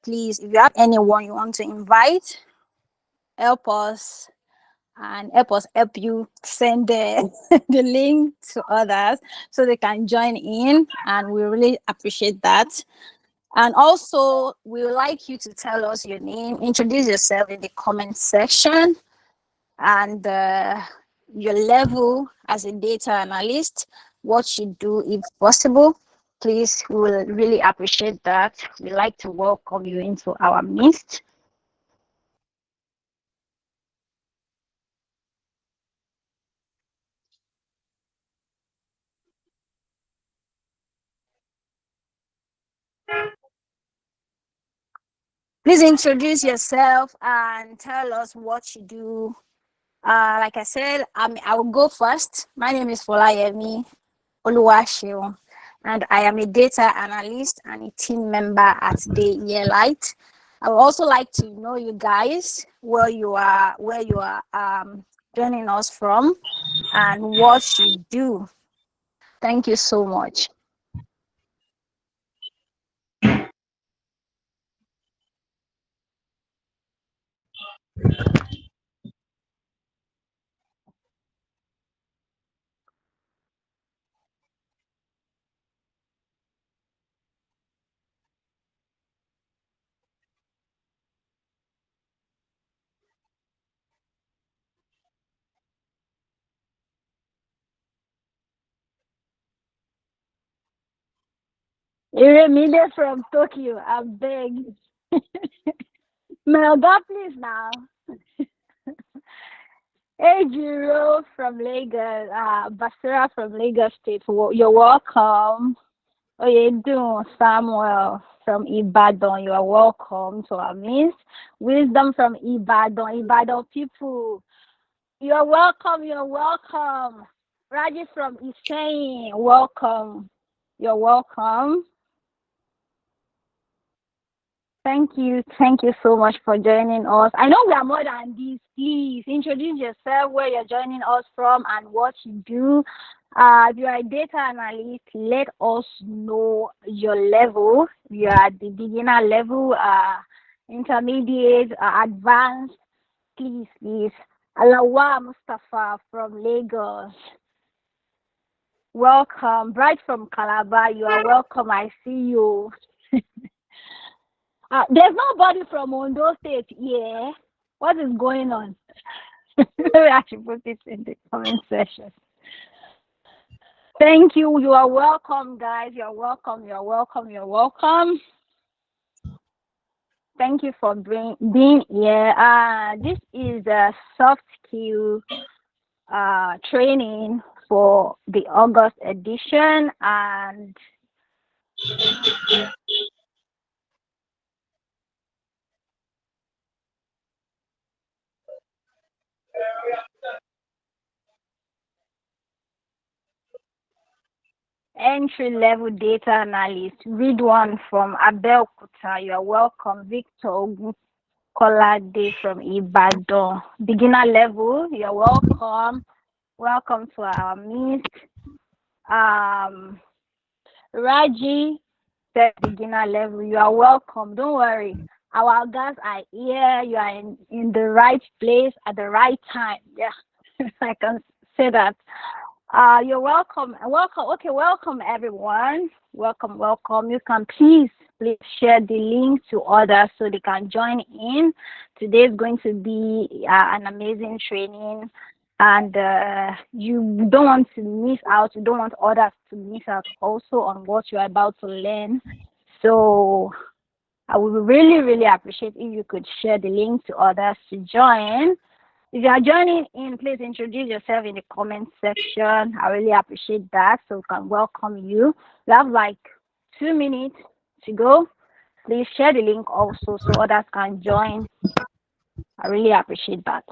Please, if you have anyone you want to invite, help us and help you send the link to others so they can join in, and we really appreciate that. And also, we would like you to tell us your name, introduce yourself in the comment section, and your level as a data analyst, what you do if possible. Please, we will really appreciate that. We like to welcome you into our midst. Please introduce yourself and tell us what you do. Like I said, I will go first. My name is Folayemi Oluwashio, and I am a data analyst and a team member at DAELITES. I would also like to know you guys, where you are joining us from, and what you do. Thank you so much. Iremide from Tokyo, I beg. Melga, please now. Ejiro from Lagos, Basira from Lagos State. You're welcome. Oyedun Samuel from Ibadan, you are welcome to our midst. Wisdom from Ibadan people, you're welcome. You're welcome. Raji from Iseyin, welcome. You're welcome. Thank you so much for joining us. I know we are more than this. Please introduce yourself, where you're joining us from, and what you do. If you are a data analyst, let us know your level. If you are at the beginner level, intermediate, advanced. Please. Alawa Mustafa from Lagos. Welcome. Bright from Calabar, you are welcome. I see you. There's nobody from Ondo State here. What is going on? Maybe I should put it in the comment section. Thank you. You are welcome, guys. You're welcome. You're welcome. You're welcome. Thank you for being here. This is a soft skill training for the August edition, and entry level data analyst. Read one from Abel Kuta. You are welcome. Victor Kolade from Ibadan. Beginner level. You are welcome. Welcome to our meet. Um, Raji said beginner level. You are welcome. Don't worry. Our guys are here. You are in the right place at the right time. Yeah, I can say that. You're welcome. Welcome. Okay, welcome everyone. Welcome. You can please share the link to others so they can join in. Today is going to be an amazing training, and you don't want to miss out. You don't want others to miss out also on what you're about to learn. So I would really appreciate if you could share the link to others to join. If you are joining in, please introduce yourself in the comment section. I really appreciate that, so we can welcome you. We have like 2 minutes to go. Please share the link also so others can join. I really appreciate that.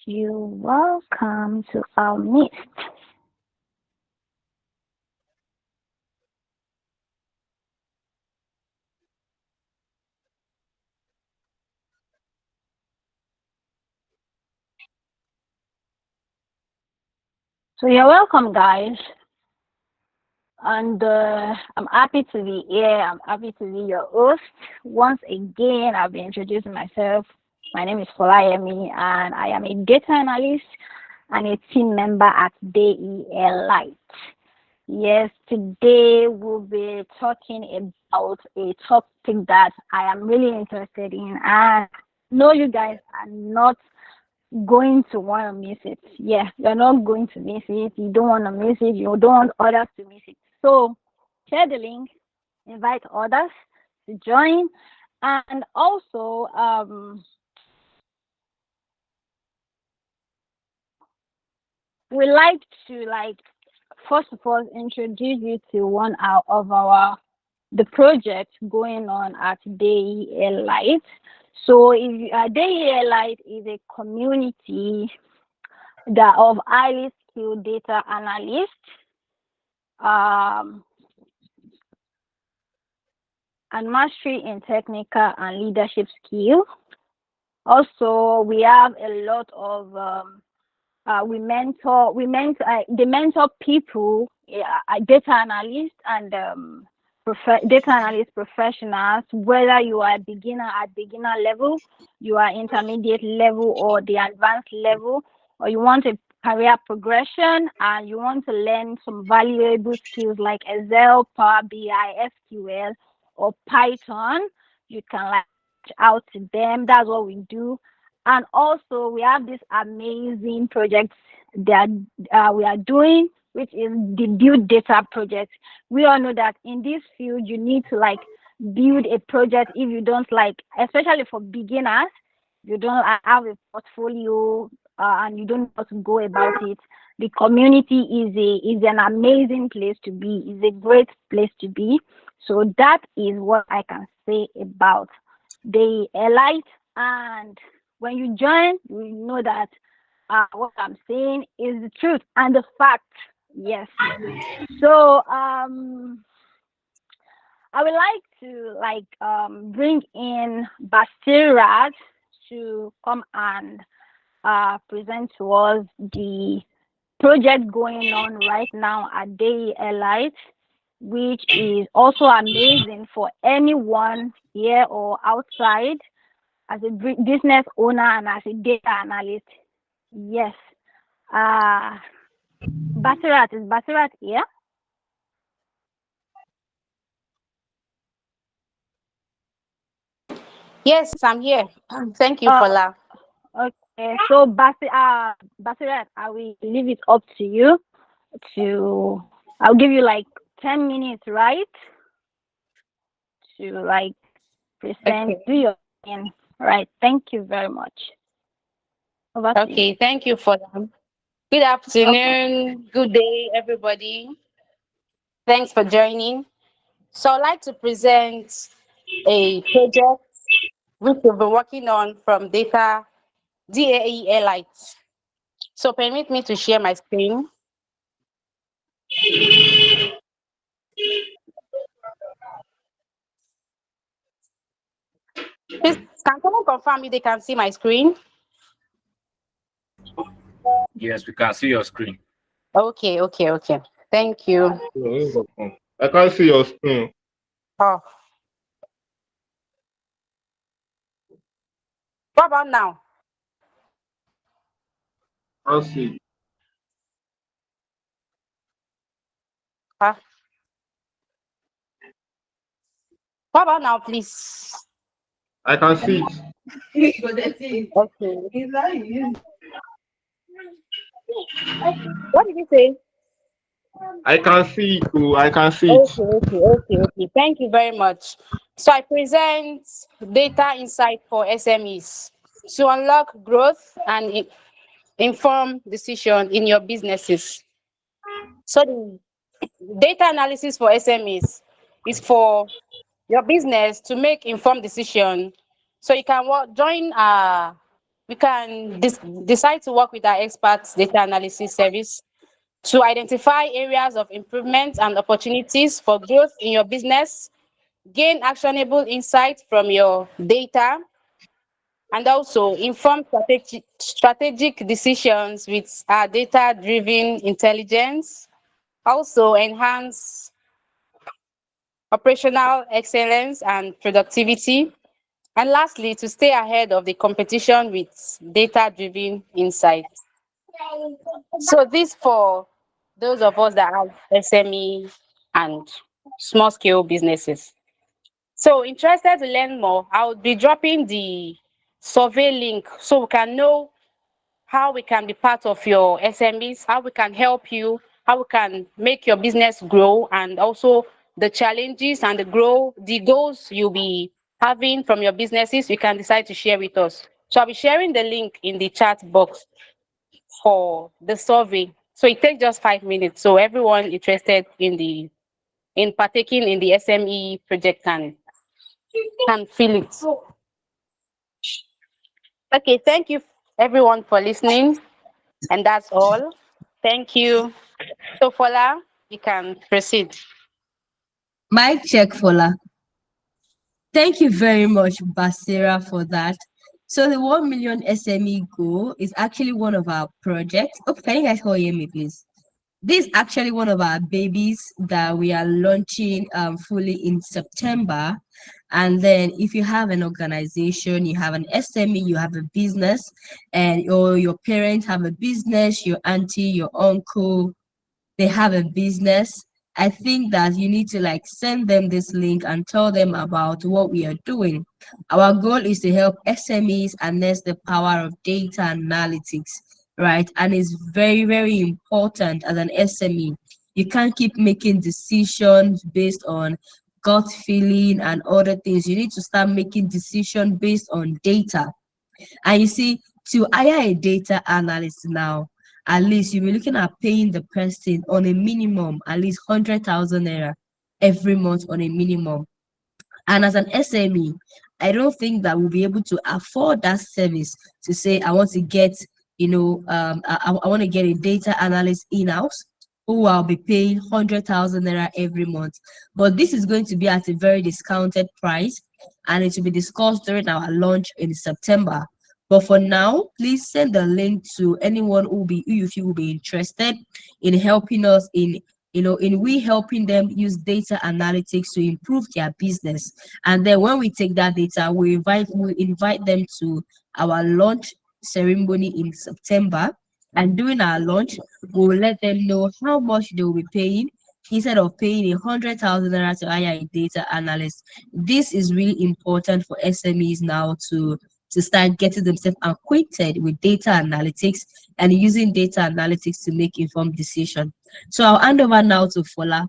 You're welcome to our midst. So you're welcome, guys. And I'm happy to be here. I'm happy to be your host. Once again, I'll be introducing myself. My name is Folayemi, and I am a data analyst and a team member at DAELITES. Yes, today we'll be talking about a topic that I am really interested in, and I know you guys are not going to want to miss it. Yeah, you're not going to miss it. You don't want to miss it. You don't want others to miss it. So share the link, invite others to join, and also we like to first of all introduce you to one out of our the project going on at DAELITE. So if DAELITE is a community that of highly skilled data analysts um, and mastery in technical and leadership skill. Also, we have a lot of they mentor people, data analysts and data analyst professionals, whether you are a beginner at beginner level, you are intermediate level or the advanced level, or you want a career progression and you want to learn some valuable skills like Excel, Power BI, SQL, or Python. You can reach out to them. That's what we do. And also, we have this amazing project that we are doing, which is the Build Data project. We all know that in this field, you need to build a project. If you don't especially for beginners, you don't have a portfolio and you don't know how to go about it. The community is an amazing place to be. Is a great place to be. So that is what I can say about the elite. And when you join, you know that what I'm saying is the truth and the fact. Yes. So I would like to bring in Basirat to come and present to us the project going on right now at DAELITE, which is also amazing for anyone here or outside as a business owner and as a data analyst. Yes. Uh, Basirat, is Basirat here? Yes, I'm here. Thank you, Uh, Fola. okay. So, Basirat, I will leave it up to you to, I'll give you 10 minutes, right? To present, Okay. do your thing. Right. Thank you very much. Over to you. Okay, thank you, Fola. Good Okay. afternoon, good day, everybody. Thanks for joining. So, I'd like to present a project which we've been working on from data DAE Light. So, permit me to share my screen. Please, can someone confirm if they can see my screen? Yes, we can see your screen. Okay, okay, okay. Thank you. I can't see your screen. Oh, what about now? I can't see. Huh? What about now, please? I can see it. Okay. What did you say? I can see it. Oh, I can see it. Okay. Thank you very much. So I present data insight for SMEs to unlock growth and inform decision in your businesses. So the data analysis for SMEs is for your business to make informed decision. So you can join we can decide to work with our experts data analysis service to identify areas of improvement and opportunities for growth in your business, gain actionable insights from your data, and also inform strategic decisions with our data-driven intelligence, also enhance operational excellence and productivity, and lastly, to stay ahead of the competition with data-driven insights. So this for those of us that have SME and small scale businesses. So interested to learn more, I will be dropping the survey link so we can know how we can be part of your SMEs, how we can help you, how we can make your business grow, and also the challenges and the goals you'll be having from your businesses, you can decide to share with us. So I'll be sharing the link in the chat box for the survey. So it takes just 5 minutes. So everyone interested in partaking in the SME project can fill it. Okay, thank you everyone for listening. And that's all. Thank you. So Fola, you can proceed. Mic check, Fola. Thank you very much, Basira, for that. So the 1 million SME goal is actually one of our projects. Oh, can you guys all hear me, please? This is actually one of our babies that we are launching fully in September. And then if you have an organization, you have an SME, you have a business, and or your parents have a business, your auntie, your uncle, they have a business, I think that you need to like send them this link and tell them about what we are doing. Our goal is to help SMEs harness the power of data analytics, right? And it's very, very important as an SME. You can't keep making decisions based on gut feeling and other things. You need to start making decisions based on data. And you see, to hire a data analyst now, at least you'll be looking at paying the person on a minimum, at least 100,000 naira every month on a minimum. And as an SME, I don't think that we'll be able to afford that service to say, I want to get, I want to get a data analyst in-house who I'll be paying 100,000 naira every month. But this is going to be at a very discounted price and it will be discussed during our launch in September. But for now, please send the link to anyone who you feel will be interested in helping us in we helping them use data analytics to improve their business. And then when we take that data, we invite them to our launch ceremony in September. And during our launch, we will let them know how much they will be paying instead of paying 100,000 naira to hire a data analyst. This is really important for SMEs now to start getting themselves acquainted with data analytics and using data analytics to make informed decisions. So I'll hand over now to Fola.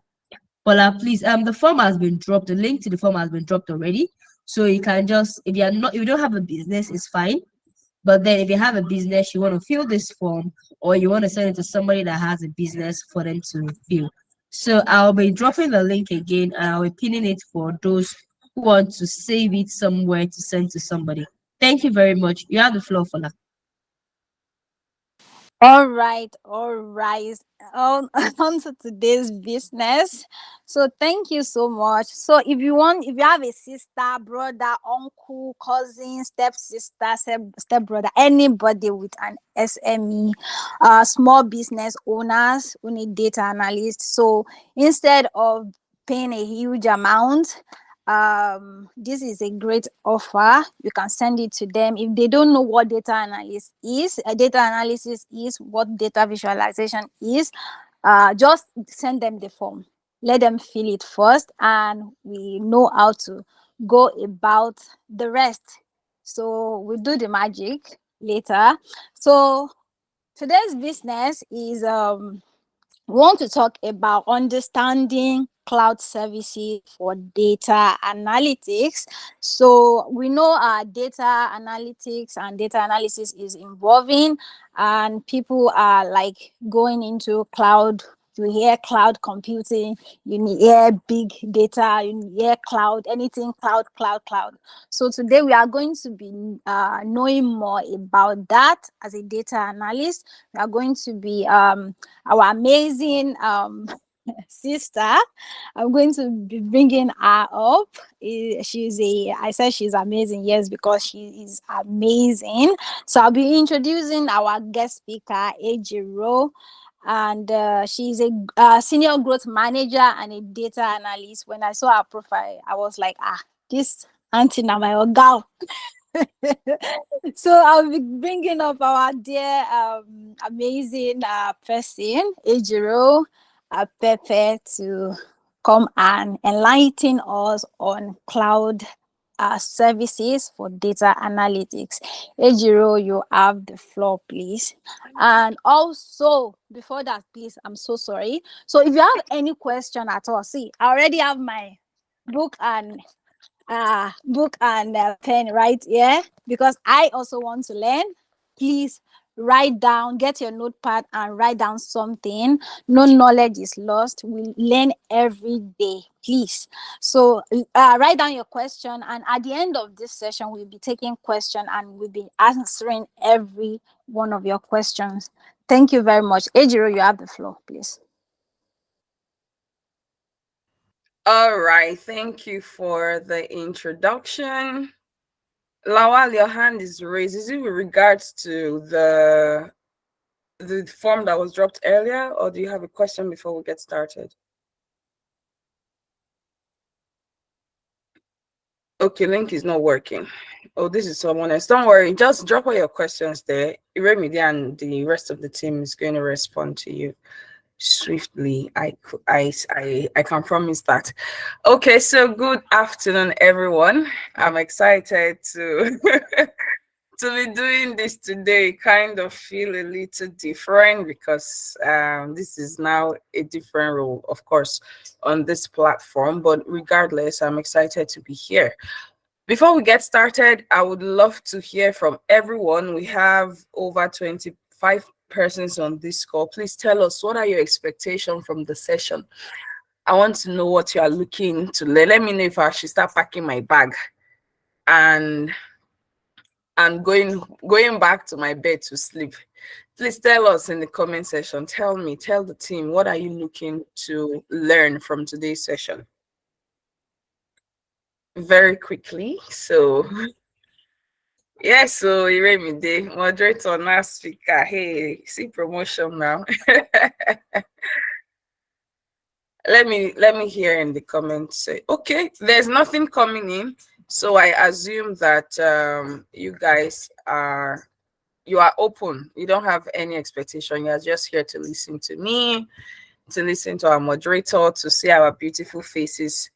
Fola, please. The form has been dropped. The link to the form has been dropped already. So you can just, if you don't have a business, it's fine. But then if you have a business, you want to fill this form or you want to send it to somebody that has a business for them to fill. So I'll be dropping the link again and I'll be pinning it for those who want to save it somewhere to send to somebody. Thank you very much. You have the floor, Fola. All right, all right. On, on to today's business. So thank you so much. So if you have a sister, brother, uncle, cousin, stepsister, step brother, anybody with an SME, small business owners who need data analysts. So instead of paying a huge amount, this is a great offer. You can send it to them if they don't know what data analysis is. Data analysis is what data visualization is. Just send them the form, let them fill it first, and we know how to go about the rest. So we'll do the magic later. So today's business is we want to talk about understanding cloud services for data analytics. So we know data analytics and data analysis is evolving, and people are like going into cloud You hear cloud computing, you hear big data, you hear cloud, anything cloud, cloud, cloud. So today we are going to be knowing more about that as a data analyst. We are going to be our amazing sister. I'm going to be bringing her up. I said she's amazing, yes, because she is amazing. So I'll be introducing our guest speaker, Ejiro, and she's a senior growth manager and a data analyst. When I saw her profile, I was like, this auntie now my girl. So I'll be bringing up our dear amazing person, Ejiro Pepe, to come and enlighten us on cloud services for data analytics. Ejiro, you have the floor, please. And also, before that, please, I'm so sorry. So if you have any question at all, see, I already have my book and pen right here, because I also want to learn. Please write down, get your notepad and write down something. No knowledge is lost. We learn every day, please. So write down your question, and at the end of this session we'll be taking question and we'll be answering every one of your questions. Thank you very much. Ejiro, you have the floor, please. All right, thank you for the introduction. Lawal, your hand is raised. Is it with regards to the form that was dropped earlier, or do you have a question before we get started? Okay, link is not working. Oh, this is someone else. Don't worry, just drop all your questions there. Iremide and the rest of the team is going to respond to you swiftly. I can promise that. Okay, so good afternoon, everyone. I'm excited to to be doing this today. Kind of feel a little different because this is now a different role, of course, on this platform. But regardless, I'm excited to be here. Before we get started, I would love to hear from everyone. We have over 25 persons on this call. Please tell us, what are your expectations from the session? I want to know what you are looking to learn. Let me know if I should start packing my bag and going back to my bed to sleep. Please tell us in the comment section. Tell the team, what are you looking to learn from today's session? Very quickly. So yes, so Iremide, moderator, now speaker. Hey, see promotion now. let me hear in the comments. Say, okay, there's nothing coming in, so I assume that you guys are open. You don't have any expectation. You're just here to listen to me, to listen to our moderator, to see our beautiful faces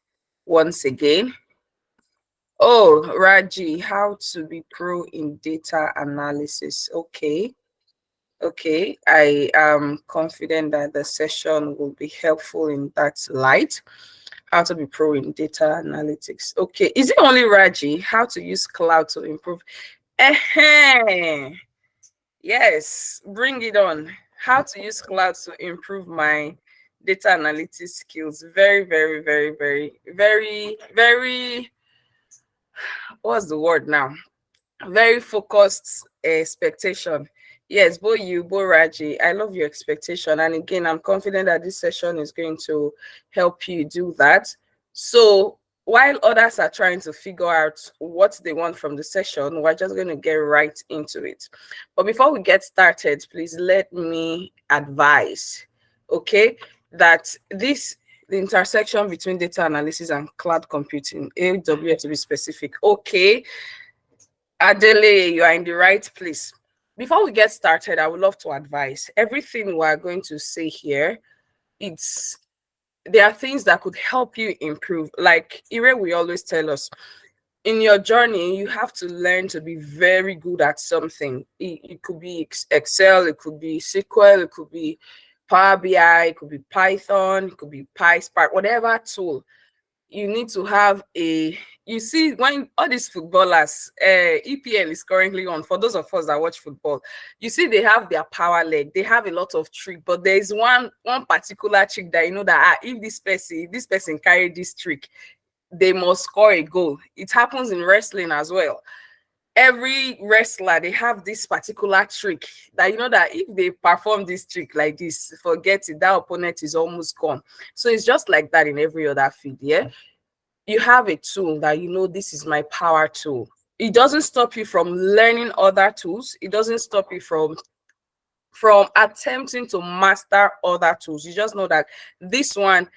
once again. Oh, Raji, how to be pro in data analysis. Okay. I am confident that the session will be helpful in that light. How to be pro in data analytics. Okay, is it only Raji? How to use cloud to improve? Yes, bring it on. How to use cloud to improve my data analytics skills. Very, very, very, very, very, very, what's the word now? Very focused expectation. Yes, both you, both Raji, I love your expectation. And again, I'm confident that this session is going to help you do that. So while others are trying to figure out what they want from the session, we're just going to get right into it. But before we get started, please let me advise, okay, that the intersection between data analysis and cloud computing, AWS to be specific, okay, Adele, you are in the right place. Before we get started, I would love to advise everything we're going to say here. There are things that could help you improve. Like Ire, we always tell us, in your journey, you have to learn to be very good at something. It could be Excel, it could be SQL, it could be Power BI, it could be Python, it could be PySpark, whatever tool. You need to have you see when all these footballers, EPL is currently on. For those of us that watch football, you see they have their power leg. They have a lot of trick, but there is one particular trick that you know that if this person carry this trick, they must score a goal. It happens in wrestling as well. Every wrestler they have this particular trick that you know that if they perform this trick like this, forget it, that opponent is almost gone. So it's just like that in every other field. Yeah, you have a tool that you know this is my power tool. It doesn't stop you from learning other tools. It doesn't stop you from attempting to master other tools. You just know that this one,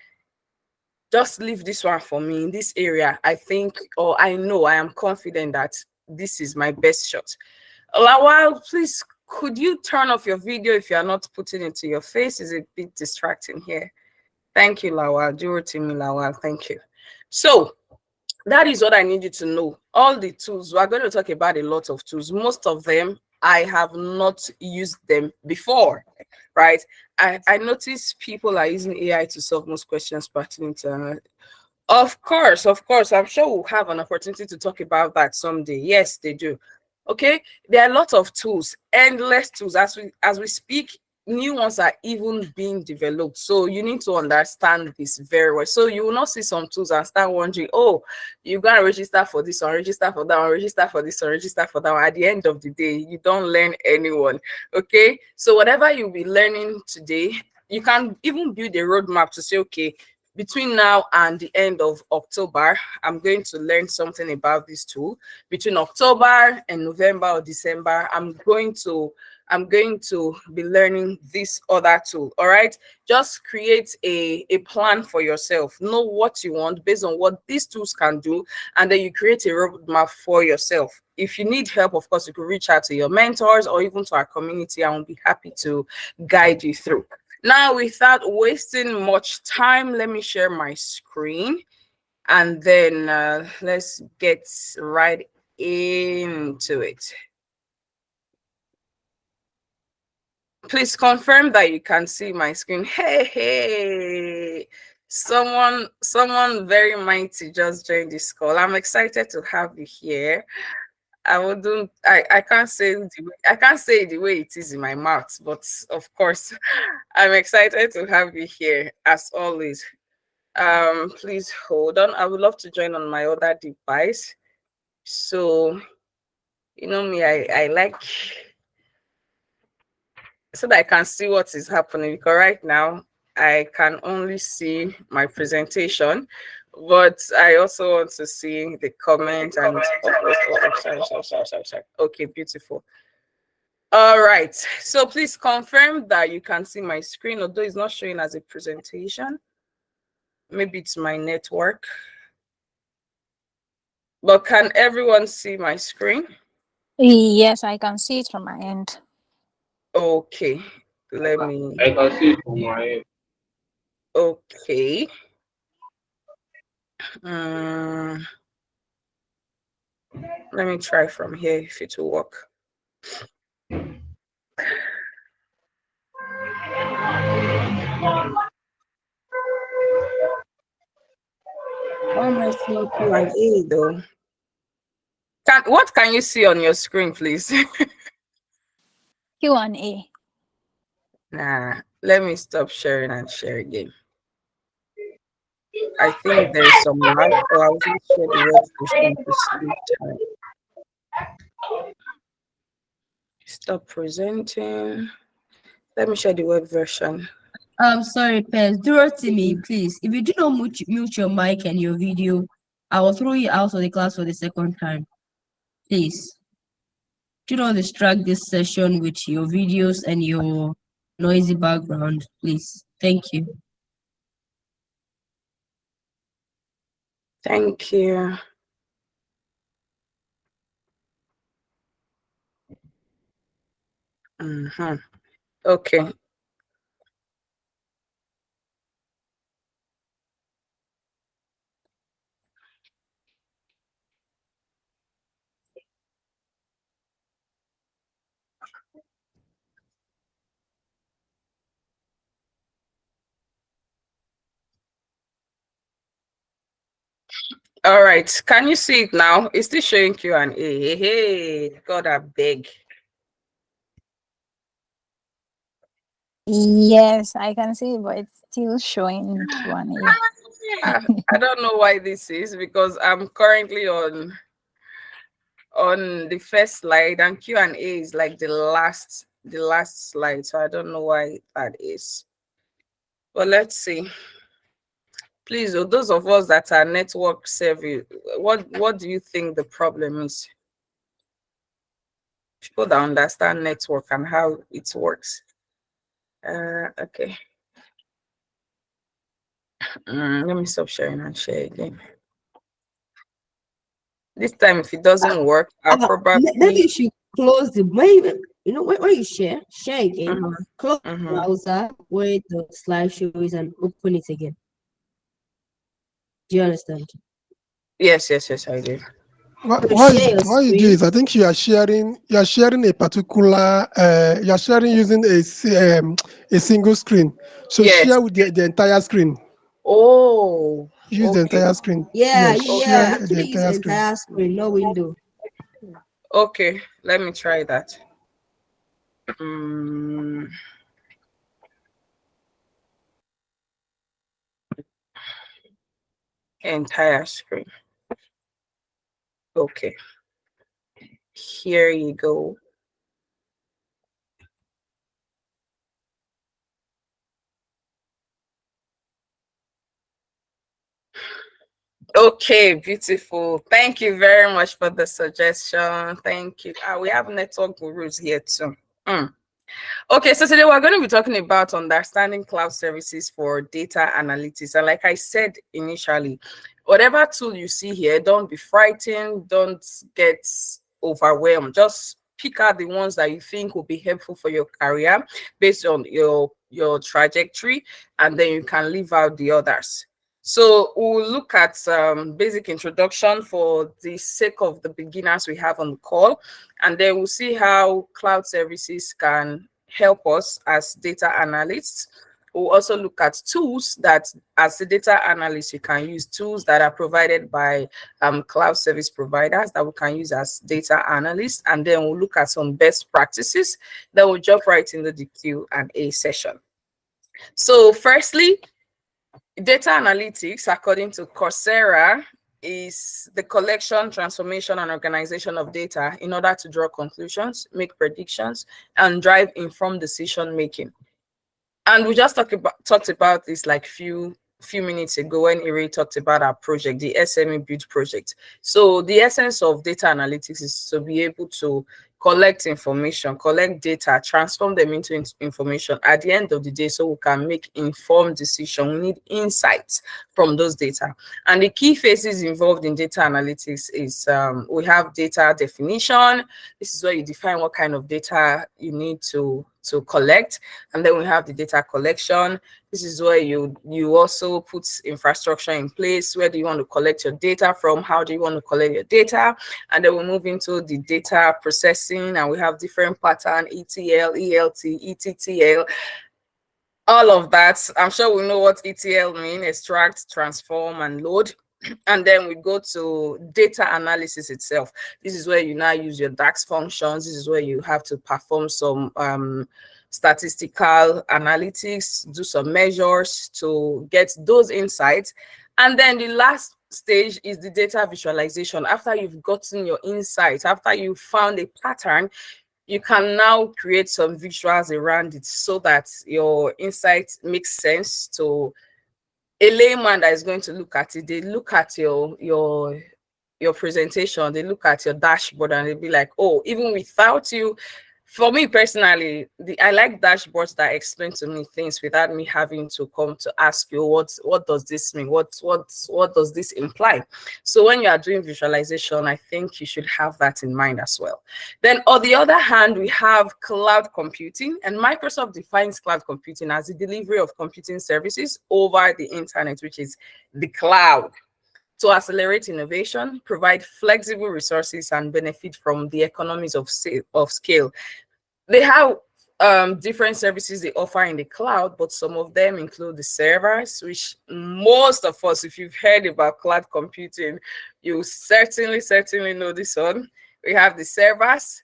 just leave this one for me in this area. I think, or I know, I am confident that this is my best shot. Lawal, please, could you turn off your video if you are not putting it to your face? It's a bit distracting here. Thank you, Lawal. Do it to me, Lawal. Thank you. So that is what I need you to know. All the tools, we're going to talk about a lot of tools. Most of them, I have not used them before, right? I notice people are using AI to solve most questions pertaining to of course. I'm sure we'll have an opportunity to talk about that someday. Yes, they do. Okay, there are a lot of tools, endless tools. As we speak, new ones are even being developed. So you need to understand this very well. So you will not see some tools and start wondering, oh, you're gonna register for this one, register for that one, register for this one, register for that one. At the end of the day, you don't learn anyone. Okay, so whatever you'll be learning today, you can even build a roadmap to say, okay, between now and the end of October, I'm going to learn something about this tool. Between October and November or December, I'm going to be learning this other tool. All right. Just create a plan for yourself. Know what you want based on what these tools can do, and then you create a roadmap for yourself. If you need help, of course, you can reach out to your mentors or even to our community, and we'll be happy to guide you through. Now, without wasting much time, let me share my screen and then let's get right into it. Please confirm that you can see my screen. Hey, someone very mighty just joined this call. I'm excited to have you here. I can't say I can't say it the way it is in my mouth, but of course, I'm excited to have you here as always. Please hold on. I would love to join on my other device. So you know me, I like so that I can see what is happening, because right now I can only see my presentation, but I also want to see the comment and sorry. Okay, beautiful. All right, so please confirm that you can see my screen, although it's not showing as a presentation. Maybe it's my network, but can everyone see my screen? Yes, I can see it from my end. Okay, let me. I can see it from my end. Okay. Um, Let me try from here if it will work. Why am I seeing Q&A though? What can you see on your screen, please? Q&A. Nah, let me stop sharing and share again. I think there's some lag, so I'll just share the web version to save time. Stop presenting. Let me share the web version. I'm sorry, Pez. Dorothy, please. If you do not mute your mic and your video, I will throw you out of the class for the second time. Please. Do not distract this session with your videos and your noisy background, please. Thank you. Thank you. Okay. All right. Can you see it now? It's still showing Q&A. Hey, God, I beg. Yes, I can see it, but it's still showing Q&A. I don't know why this is, because I'm currently on the first slide, and Q&A is like the last slide. So I don't know why that is. But let's see. Please, those of us that are network savvy, what do you think the problem is? People that understand network and how it works. Okay. Let me stop sharing and share again. This time, if it doesn't work, I'll Maybe probably. you should close the maybe you know when you share again, Mhm, close the mhm. browser where the slideshow is and open it again. Do you understand? Yes, I do. So share your What you do screen. is, I think you are sharing a particular you are sharing using a single screen. So Yes. share with the entire screen. Oh, Use the okay. entire screen. Yeah, Yes, Okay. share the actually use entire screen. entire screen, no window. Okay. Let me try that. Mm, entire screen. Okay. Here you go. Okay, beautiful. Thank you very much for the suggestion. Thank you. We have network gurus here too. Mm. Okay, so today we're going to be talking about understanding cloud services for data analytics. And like I said initially, whatever tool you see here, don't be frightened, don't get overwhelmed. Just pick out the ones that you think will be helpful for your career based on your trajectory, and then you can leave out the others. So we'll look at basic introduction for the sake of the beginners we have on the call, and then we'll see how cloud services can help us as data analysts. We'll also look at tools that, as a data analyst, you can use tools that are provided by cloud service providers that we can use as data analysts. And then we'll look at some best practices that will jump right into the Q&A session. So firstly, data analytics, according to Coursera, is the collection, transformation, and organization of data in order to draw conclusions, make predictions, and drive informed decision making. And we just talked about this like few minutes ago when Iri talked about our project, the SME Build project. So the essence of data analytics is to be able to collect information, collect data, transform them into information at the end of the day, so we can make informed decision. We need insights from those data. And the key phases involved in data analytics is we have data definition. This is where you define what kind of data you need to collect. And then we have the data collection. This is where you also put infrastructure in place. Where do you want to collect your data from? How do you want to collect your data? And then we move into the data processing, and we have different pattern: ETL, ELT, ETTL, all of that. I'm sure we know what ETL means: extract, transform, and load. And then we go to data analysis itself. This is where you now use your DAX functions. This is where you have to perform some statistical analytics, do some measures to get those insights. And then the last stage is the data visualization. After you've gotten your insights, after you found a pattern, you can now create some visuals around it so that your insight makes sense to a layman that is going to look at it. They look at your presentation, they look at your dashboard, and they'll be like, oh, even without you. For me personally, I like dashboards that explain to me things without me having to come to ask you what does this mean, what does this imply. So when you are doing visualization, I think you should have that in mind as well. Then on the other hand, we have cloud computing, and Microsoft defines cloud computing as the delivery of computing services over the internet, which is the cloud, to accelerate innovation, provide flexible resources, and benefit from the economies of scale. They have different services they offer in the cloud, but some of them include the servers, which most of us, if you've heard about cloud computing, you certainly know this one. We have the servers.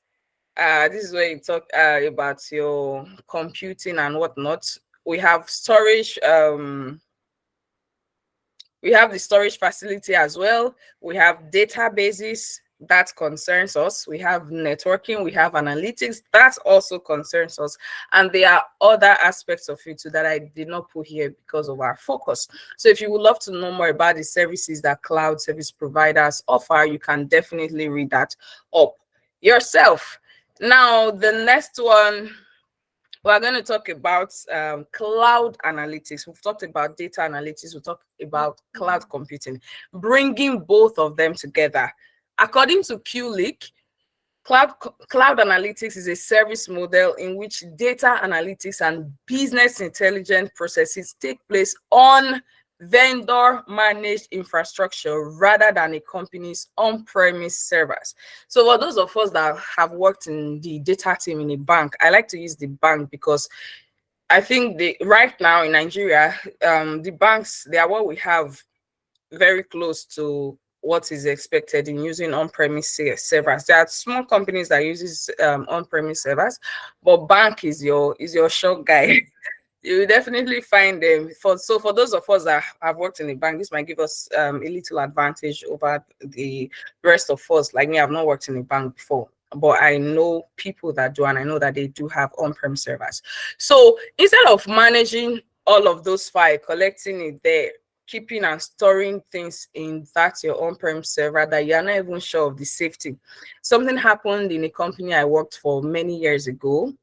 This is where you talk about your computing and whatnot. We have storage. We have the storage facility as well. We have databases that concerns us. We have networking. We have analytics that also concerns us. And there are other aspects of it too that I did not put here because of our focus. So if you would love to know more about the services that cloud service providers offer, you can definitely read that up yourself. Now, the next one, we're going to talk about cloud analytics. We've talked about data analytics. We've talked about cloud computing, bringing both of them together. According to QLeak, cloud analytics is a service model in which data analytics and business intelligence processes take place on vendor managed infrastructure rather than a company's on-premise servers. So for those of us that have worked in the data team in a bank, I like to use the bank because I think right now in Nigeria, the banks, they are what we have very close to what is expected in using on-premise servers. There are small companies that uses on-premise servers, but bank is your short guy. You will definitely find them. For those of us that have worked in a bank, this might give us a little advantage over the rest of us. Like me, I've not worked in a bank before, but I know people that do, and I know that they do have on-prem servers. So instead of managing all of those files, collecting it there, keeping and storing things in that your on-prem server that you're not even sure of the safety. Something happened in a company I worked for many years ago.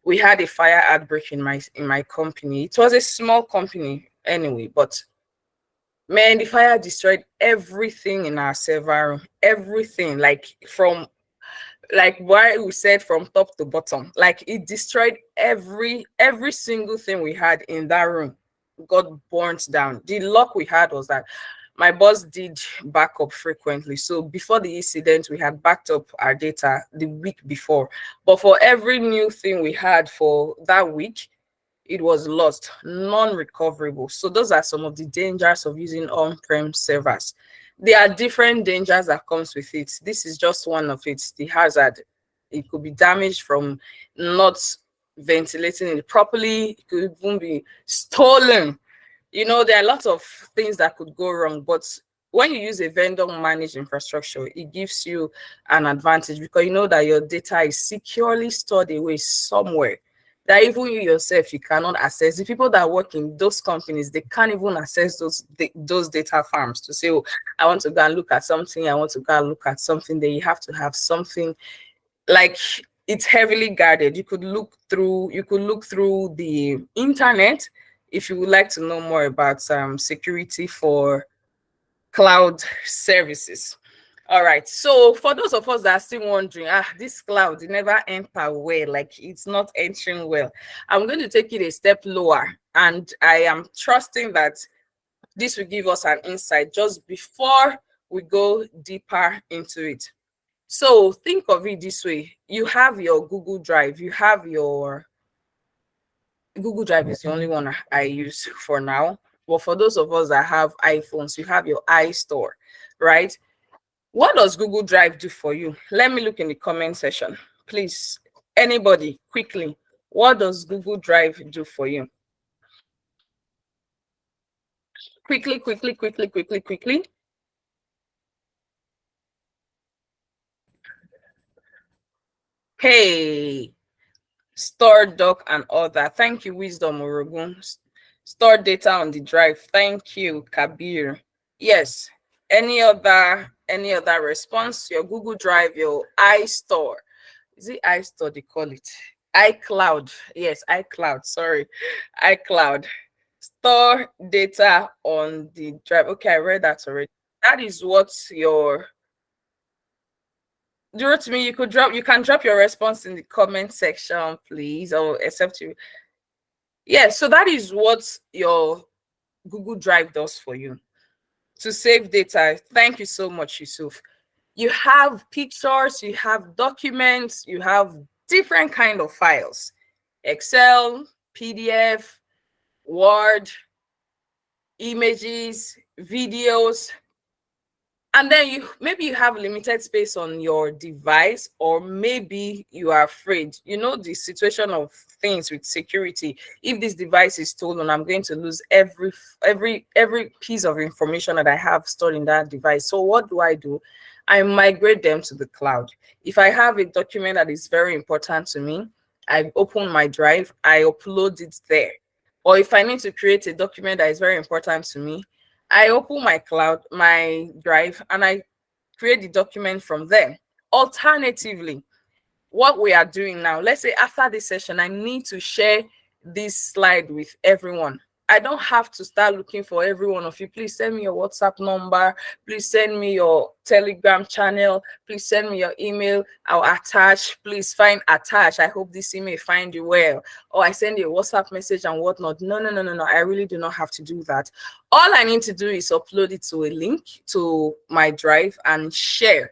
We had a fire outbreak in my company. It was a small company anyway, but man, the fire destroyed everything in our server room. Everything, why we said from top to bottom. Like it destroyed every single thing we had in that room. Got burnt down. The luck we had was that my boss did backup frequently. So before the incident, we had backed up our data the week before. But for every new thing we had for that week, it was lost, non-recoverable. So those are some of the dangers of using on-prem servers. There are different dangers that comes with it. This is just one of it, the hazard. It could be damaged from not ventilating it properly. It could even be stolen. You know, there are lots of things that could go wrong, but when you use a vendor managed infrastructure, it gives you an advantage because you know that your data is securely stored away somewhere that even you yourself, you cannot access. The people that work in those companies, they can't even access those data farms to say, oh, I want to go and look at something. I want to go and look at something. Then you have to have something like it's heavily guarded. You could look through the internet if you would like to know more about security for cloud services. All right. So for those of us that are still wondering, this cloud, it never enter well, like it's not entering well. I'm going to take it a step lower, and I am trusting that this will give us an insight just before we go deeper into it. So think of it this way. You have your Google Drive. You have your Google Drive is the only one I use for now. But for those of us that have iPhones, you have your iStore, right? What does Google Drive do for you? Let me look in the comment section. Please, anybody, quickly. What does Google Drive do for you? Quickly. Hey, store doc and all that. Thank you, Wisdom Orogun. Store data on the drive. Thank you, Kabir. Yes. Any other response? Your Google Drive, your iStore. Is it iStore they call it? iCloud. Yes, iCloud. Sorry. iCloud. Store data on the drive. Okay, I read that already. That is what your do it to me. You can drop your response in the comment section, please, or accept you. Yeah, so that is what your Google Drive does for you to save data. Thank you so much, Yusuf. You have pictures, you have documents, you have different kind of files. Excel, PDF, Word, images, videos, and then maybe you have limited space on your device, or maybe you are afraid. You know the situation of things with security. If this device is stolen, I'm going to lose every piece of information that I have stored in that device. So what do? I migrate them to the cloud. If I have a document that is very important to me, I open my drive, I upload it there. Or if I need to create a document that is very important to me, I open my drive, and I create the document from there. Alternatively, what we are doing now, let's say after this session, I need to share this slide with everyone. I don't have to start looking for every one of you. Please send me your WhatsApp number. Please send me your Telegram channel. Please send me your email. I'll attach. Please find attach. I hope this email find you well. Or I send you a WhatsApp message and whatnot. No. I really do not have to do that. All I need to do is upload it to a link to my drive and share.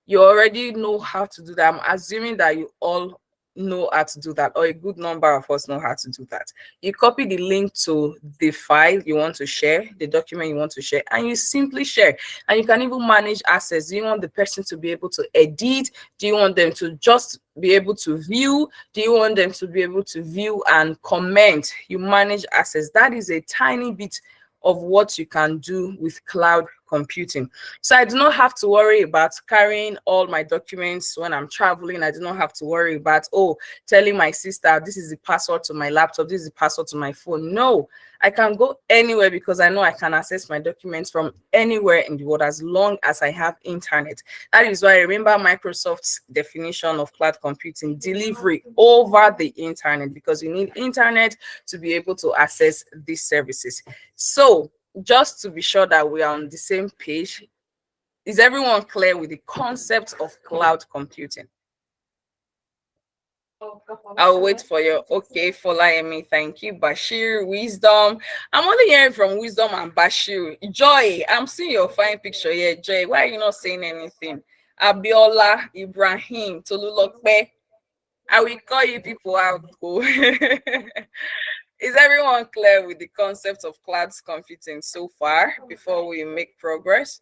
You already know how to do that. I'm assuming that you all know how to do that, or a good number of us know how to do that. You copy the link to the file you want to share, the document you want to share, and you simply share. And you can even manage access. Do you want the person to be able to edit? Do you want them to just be able to view? Do you want them to be able to view and comment? You manage access. That is a tiny bit of what you can do with cloud computing. So I do not have to worry about carrying all my documents when I'm traveling. I do not have to worry about, telling my sister, this is the password to my laptop, this is the password to my phone. No, I can go anywhere because I know I can access my documents from anywhere in the world as long as I have internet. That is why I remember Microsoft's definition of cloud computing: delivery over the internet, because you need internet to be able to access these services. So just to be sure that we are on the same page, is everyone clear with the concept of cloud computing? I'll wait for your okay, Folayemi. Thank you. Bashir, Wisdom. I'm only hearing from Wisdom and Bashir. Joy, I'm seeing your fine picture here. Joy, why are you not saying anything? Abiola, Ibrahim, Tolulokpe. I will call you people out. Is everyone clear with the concept of cloud computing so far before we make progress?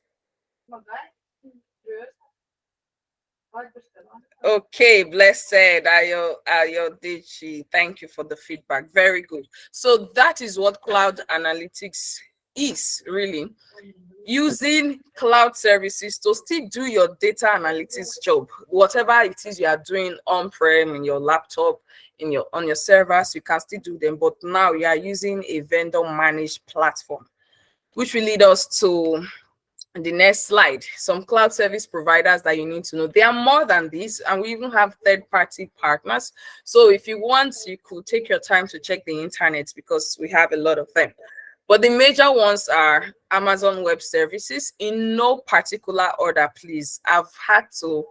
Okay, blessed Ayo Dichi. Thank you for the feedback. Very good. So that is what cloud analytics is really. Using cloud services to still do your data analytics job. Whatever it is you are doing on-prem, in your laptop, on your servers, you can still do them. But now you are using a vendor managed platform, which will lead us to the next slide. Some cloud service providers that you need to know. They are more than this, and we even have third-party partners. So if you want, you could take your time to check the internet because we have a lot of them. But the major ones are Amazon Web Services, in no particular order, please. I've had to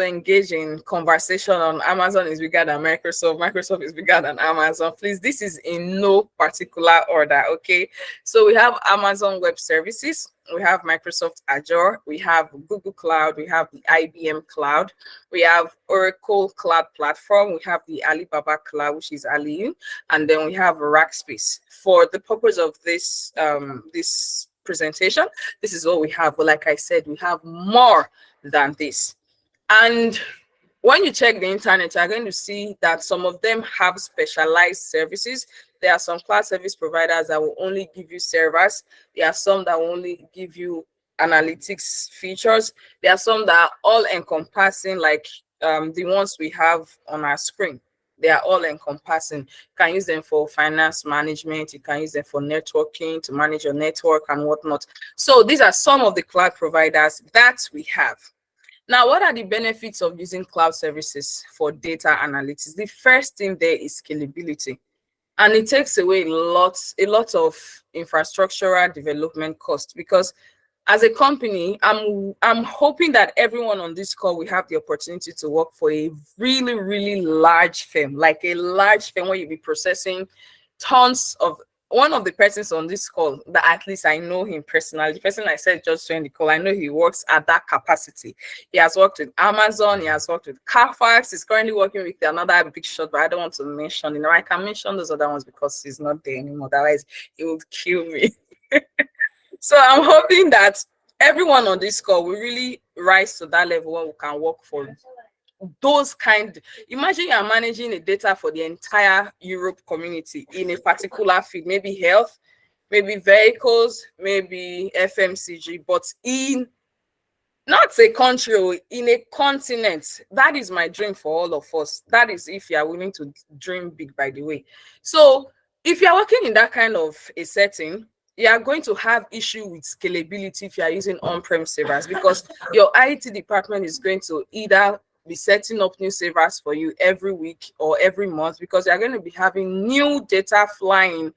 engage in conversation on Amazon is bigger than Microsoft. Microsoft is bigger than Amazon. Please, this is in no particular order, okay? So we have Amazon Web Services, we have Microsoft Azure, we have Google Cloud, we have the IBM Cloud, we have Oracle Cloud Platform, we have the Alibaba Cloud, which is Aliyu, and then we have Rackspace. For the purpose of this this presentation, this is what we have. But like I said, we have more than this. And when you check the internet, you're going to see that some of them have specialized services. There are some cloud service providers that will only give you servers. There are some that will only give you analytics features. There are some that are all encompassing, like the ones we have on our screen. They are all encompassing. You can use them for finance management. You can use them for networking, to manage your network and whatnot. So these are some of the cloud providers that we have. Now, what are the benefits of using cloud services for data analytics? The first thing there is scalability, and it takes away a lot of infrastructural development cost, because as a company, I'm hoping that everyone on this call will have the opportunity to work for a really, really large firm, like a large firm where you'll be processing tons of one of the persons on this call that at least I know him personally, the person I said just joined the call, I know he works at that capacity. He has worked with Amazon, he has worked with Carfax, he's currently working with another big shot, but I don't want to mention, I can mention those other ones because he's not there anymore. Otherwise, he would kill me. So I'm hoping that everyone on this call will really rise to that level where we can work for those kind. Imagine you're managing the data for the entire Europe community in a particular field, maybe health, maybe vehicles, maybe FMCG, but in not a country or in a continent. That is my dream for all of us. That is if you are willing to dream big, by the way. So if you are working in that kind of a setting, you are going to have issue with scalability if you are using on-prem servers, because your IT department is going to either be setting up new servers for you every week or every month, because you're going to be having new data flying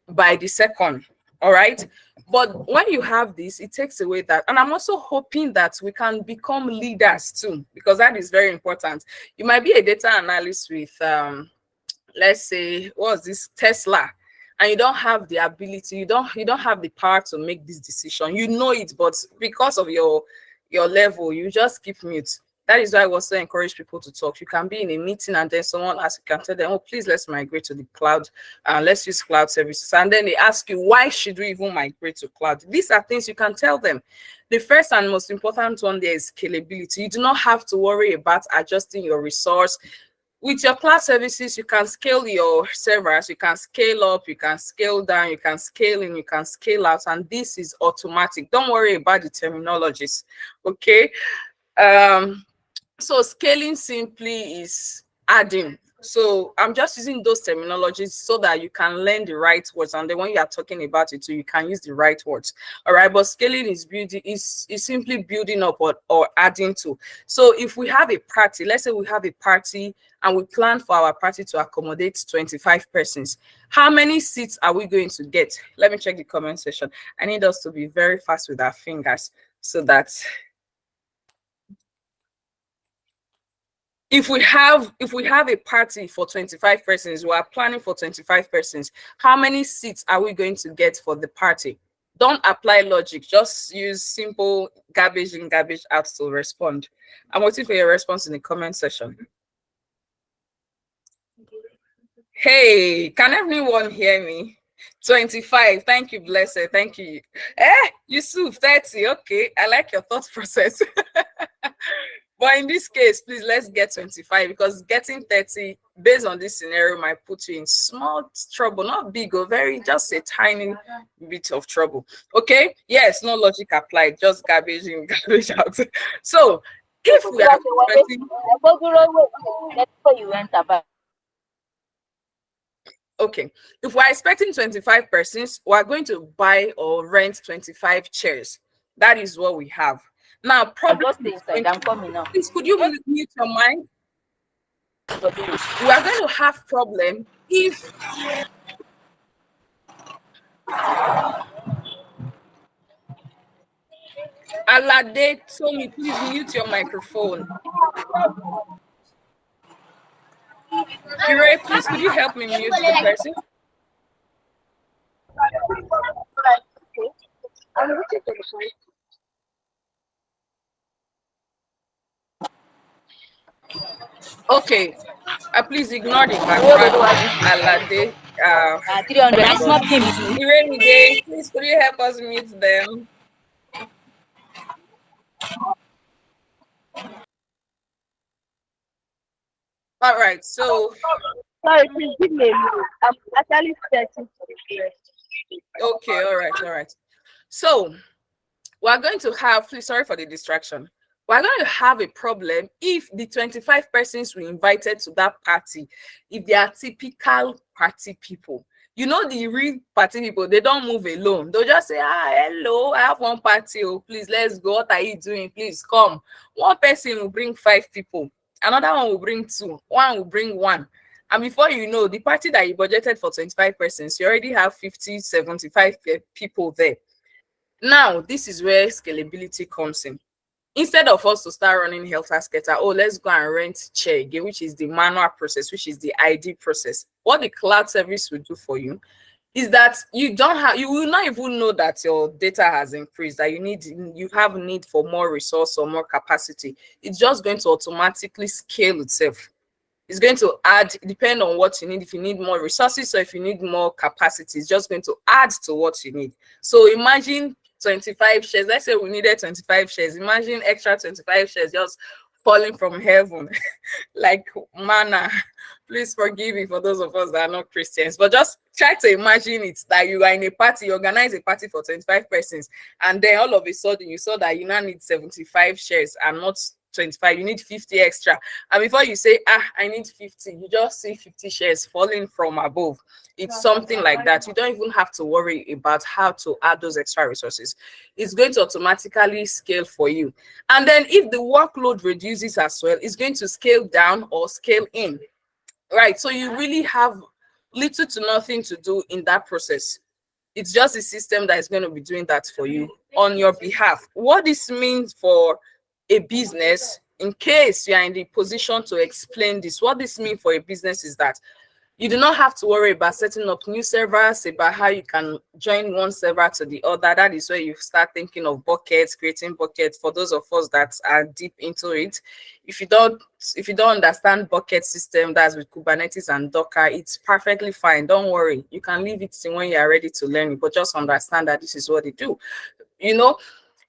by the second. All right. But when you have this, it takes away that. And I'm also hoping that we can become leaders too, because that is very important. You might be a data analyst with, let's say, what's this, Tesla, and you don't have the ability, you don't have the power to make this decision. You know it, but because of your level, you just keep mute. That is why I also encourage people to talk. You can be in a meeting and then someone asks, you can tell them, oh, please, let's migrate to the cloud. Let's use cloud services. And then they ask you, why should we even migrate to cloud? These are things you can tell them. The first and most important one there is scalability. You do not have to worry about adjusting your resource. With your cloud services, you can scale your servers, you can scale up, you can scale down, you can scale in, you can scale out, and this is automatic. Don't worry about the terminologies, okay? So scaling simply is adding. So I'm just using those terminologies so that you can learn the right words, and then when you are talking about it too, you can use the right words. All right, but scaling is building, is simply building up or adding to. So if we have a party, let's say we have a party and we plan for our party to accommodate 25 persons, how many seats are we going to get? Let me check the comment section. I need us to be very fast with our fingers so that if we have a party for 25 persons, we are planning for 25 persons, how many seats are we going to get for the party? Don't apply logic, just use simple garbage in, garbage out to respond. I'm waiting for your response in the comment section. Hey, can everyone hear me? 25, thank you, blessed, thank you. Yusuf, 30, okay, I like your thought process. But in this case, please, let's get 25, because getting 30 based on this scenario might put you in small trouble, not big or very, just a tiny bit of trouble. Okay, yes, no logic applied, just garbage in, garbage out. So if we are expecting, okay, if we're expecting 25 persons, we're going to buy or rent 25 chairs. That is what we have. Now, problem inside, I'm coming now. Please, could you mute your mic? We are going to have problem if Alade told me, please mute your microphone. Ire, please, could you help me mute the person? Okay, please ignore the background. Alade, 300. Ire, please, could you help us mute them? All right, so sorry, please give me a minute. I'm actually searching for the okay, all right. So we're going to have, please, sorry for the distraction. We're going to have a problem if the 25 persons we invited to that party, if they are typical party people. You know, the real party people, they don't move alone. They'll just say, hello, I have one party. Oh, please, let's go. What are you doing? Please come. One person will bring 5 people. Another one will bring 2. One will bring 1. And before you know, the party that you budgeted for 25 persons, you already have 50, 75 people there. Now, this is where scalability comes in. Instead of us to start running helter-skelter, let's go and rent chair again, which is the manual process, which is the ID process. What the cloud service will do for you, is that you will not even know that your data has increased, that you have need for more resource or more capacity. It's just going to automatically scale itself. It's going to add, depend on what you need. If you need more resources or if you need more capacity, it's just going to add to what you need. So imagine 25 shares. Let's say we needed 25 shares. Imagine extra 25 shares just falling from heaven like manna. Please forgive me for those of us that are not Christians, but just try to imagine it, that you are in a party, you organize a party for 25 persons, and then all of a sudden you saw that you now need 75 shares and not 25, you need 50 extra. And before you say, I need 50, you just see 50 shares falling from above. It's something like that. You don't even have to worry about how to add those extra resources. It's going to automatically scale for you. And then if the workload reduces as well, it's going to scale down or scale in. Right. So you really have little to nothing to do in that process. It's just a system that is going to be doing that for you on your behalf. What this means for a business, in case you are in the position to explain this, what this means for a business is that you do not have to worry about setting up new servers, about how you can join one server to the other. That is where you start thinking of buckets, creating buckets. For those of us that are deep into it, if you don't understand bucket system, that's with Kubernetes and Docker, it's perfectly fine. Don't worry. You can leave it till when you are ready to learn it, but just understand that this is what they do.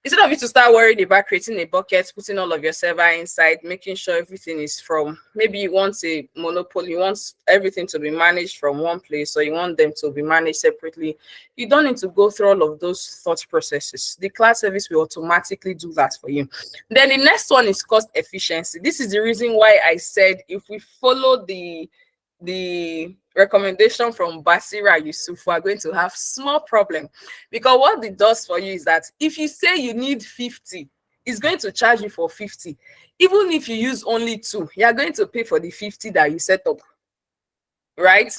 Instead of you to start worried about creating a bucket, putting all of your server inside, making sure everything is from, maybe you want a monopoly, you want everything to be managed from one place, or you want them to be managed separately. You don't need to go through all of those thought processes. The cloud service will automatically do that for you. Then the next one is cost efficiency. This is the reason why I said if we follow the recommendation from Basira Yusuf, we are going to have small problem, because what it does for you is that if you say you need 50, it's going to charge you for 50. Even if you use only 2, you are going to pay for the 50 that you set up, right?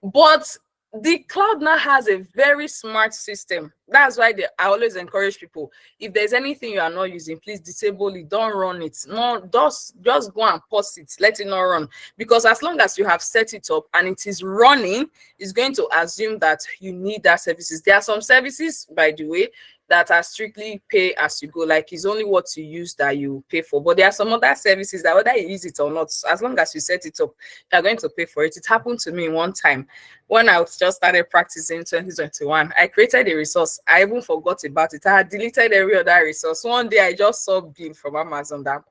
But the cloud now has a very smart system. That's why I always encourage people, if there's anything you are not using, please disable it. Don't run it. No, just go and pause it. Let it not run. Because as long as you have set it up and it is running, it's going to assume that you need that services. There are some services, by the way, that are strictly pay as you go, like it's only what you use that you pay for. But there are some other services that whether you use it or not, as long as you set it up, you're going to pay for it. It happened to me one time when I just started practicing in 2021. I created a resource. I even forgot about it. I had deleted every other resource. One day I just saw bill from Amazon that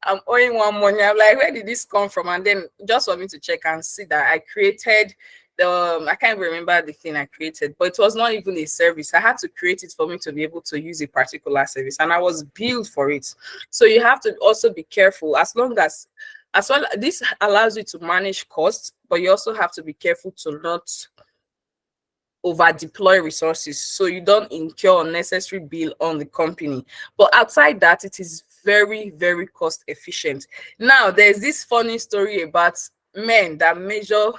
I'm owing one money. I'm like, where did this come from? And then just for me to check and see that I created I can't remember the thing I created, but it was not even a service. I had to create it for me to be able to use a particular service, and I was billed for it. So you have to also be careful. As well, this allows you to manage costs, but you also have to be careful to not over deploy resources, so you don't incur unnecessary bill on the company. But outside that, it is very, very cost efficient. Now, there's this funny story about men that measure